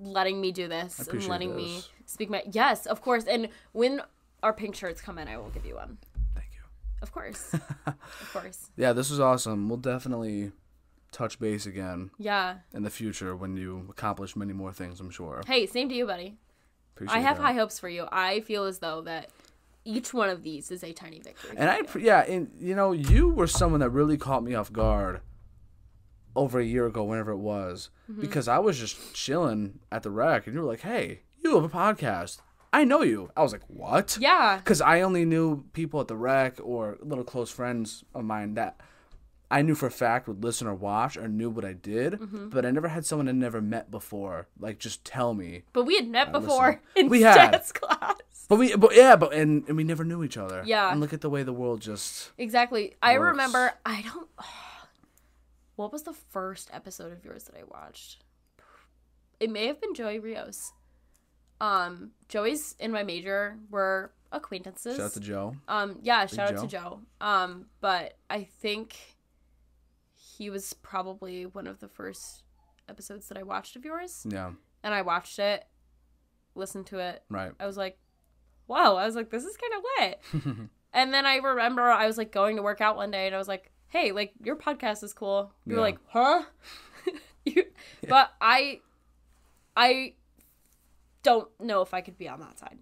letting me do this and letting me speak my... Yes, of course. And when our pink shirts come in, I will give you one. Thank you. Of course. Of course. Yeah, this was awesome. We'll definitely touch base again. Yeah. In the future when you accomplish many more things, I'm sure. Hey, same to you, buddy. Appreciate I have that. high hopes for you. I feel as though that each one of these is a tiny victory. And and you know, you were someone that really caught me off guard over a year ago, whenever it was, because I was just chilling at the rec, and you were like, "Hey, you have a podcast. I know you." I was like, "What?" Yeah. Because I only knew people at the rec or little close friends of mine that I knew for a fact would listen or watch or knew what I did, but I never had someone I never met before like just tell me. But we had met before in we stats class. But we never knew each other. Yeah. And look at the way the world just exactly. I remember. What was the first episode of yours that I watched? It may have been Joey Rios. Joey's in my major were acquaintances. Shout out to Joe. Yeah, shout out to Joe. But I think he was probably one of the first episodes that I watched of yours. Yeah. And I watched it, listened to it. Right. I was like, wow. I was like, this is kind of lit. And then I remember I was like going to work out one day and I was like, hey, like your podcast is cool. You were like, huh? But I don't know if I could be on that side.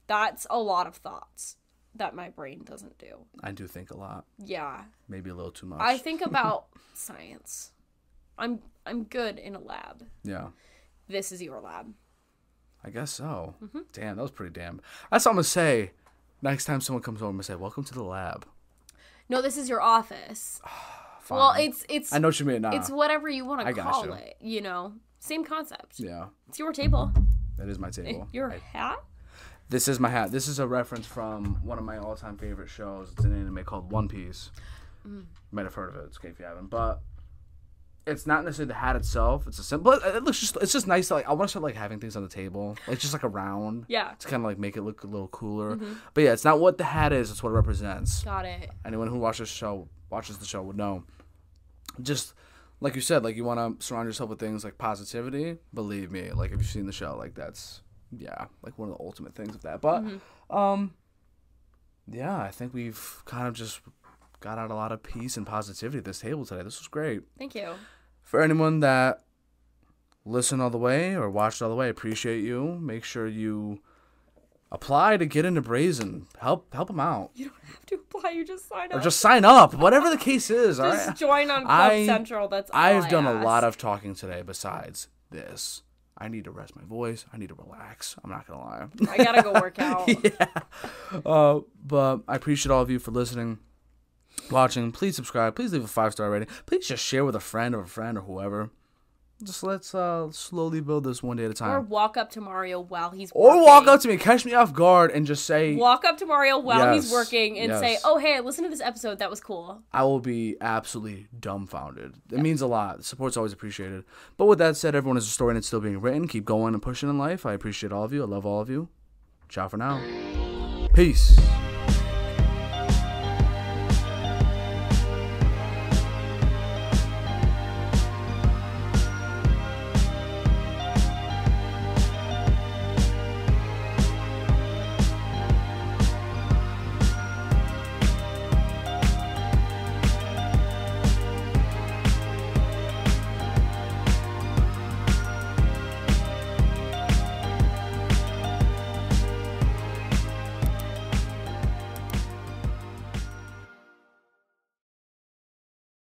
That's a lot of thoughts that my brain doesn't do. I do think a lot. Yeah. Maybe a little too much. I think about science. I'm good in a lab. Yeah. This is your lab. I guess so. Damn, that was pretty damn. That's what I'm going to say. Next time someone comes over, I'm going to say, welcome to the lab. No, this is your office. Fine. Well, it's... I know what you mean. Nah. It's whatever you want to call it, you know? Same concept. Yeah. It's your table. That is my table. Your hat? This is my hat. This is a reference from one of my all-time favorite shows. It's an anime called One Piece. You might have heard of it. It's okay if you haven't. But it's not necessarily the hat itself. It's a simple... It's just nice to, like... I want to start, like, having things on the table. Like, just, like, around. Yeah. To kind of, like, make it look a little cooler. But, yeah, it's not what the hat is. It's what it represents. Got it. Anyone who watches the show would know. Just... Like you said, like, you want to surround yourself with things like positivity. Believe me, like, if you've seen the show, like, that's, like, one of the ultimate things of that. But, yeah, I think we've kind of just got out a lot of peace and positivity at this table today. This was great. Thank you. For anyone that listened all the way or watched all the way, appreciate you. Make sure you apply to get into Brazen. Help them out. You don't have to apply. You just sign up. Or just sign up. Whatever the case is. Just all right? join on Club Central. That's all I've done ask. a lot of talking today besides this. I need to rest my voice. I need to relax. I'm not going to lie. I got to go work out. Yeah. But I appreciate all of you for listening, watching. Please subscribe. Please leave a 5-star rating. Please just share with a friend or whoever. Just let's slowly build this one day at a time. Or walk up to Mario while he's working. Or walk up to me, catch me off guard, and just say... Walk up to Mario while he's working and say, oh, hey, listen to this episode. That was cool. I will be absolutely dumbfounded. It means a lot. Support's always appreciated. But with that said, everyone has a story and it's still being written. Keep going and pushing in life. I appreciate all of you. I love all of you. Ciao for now. Peace.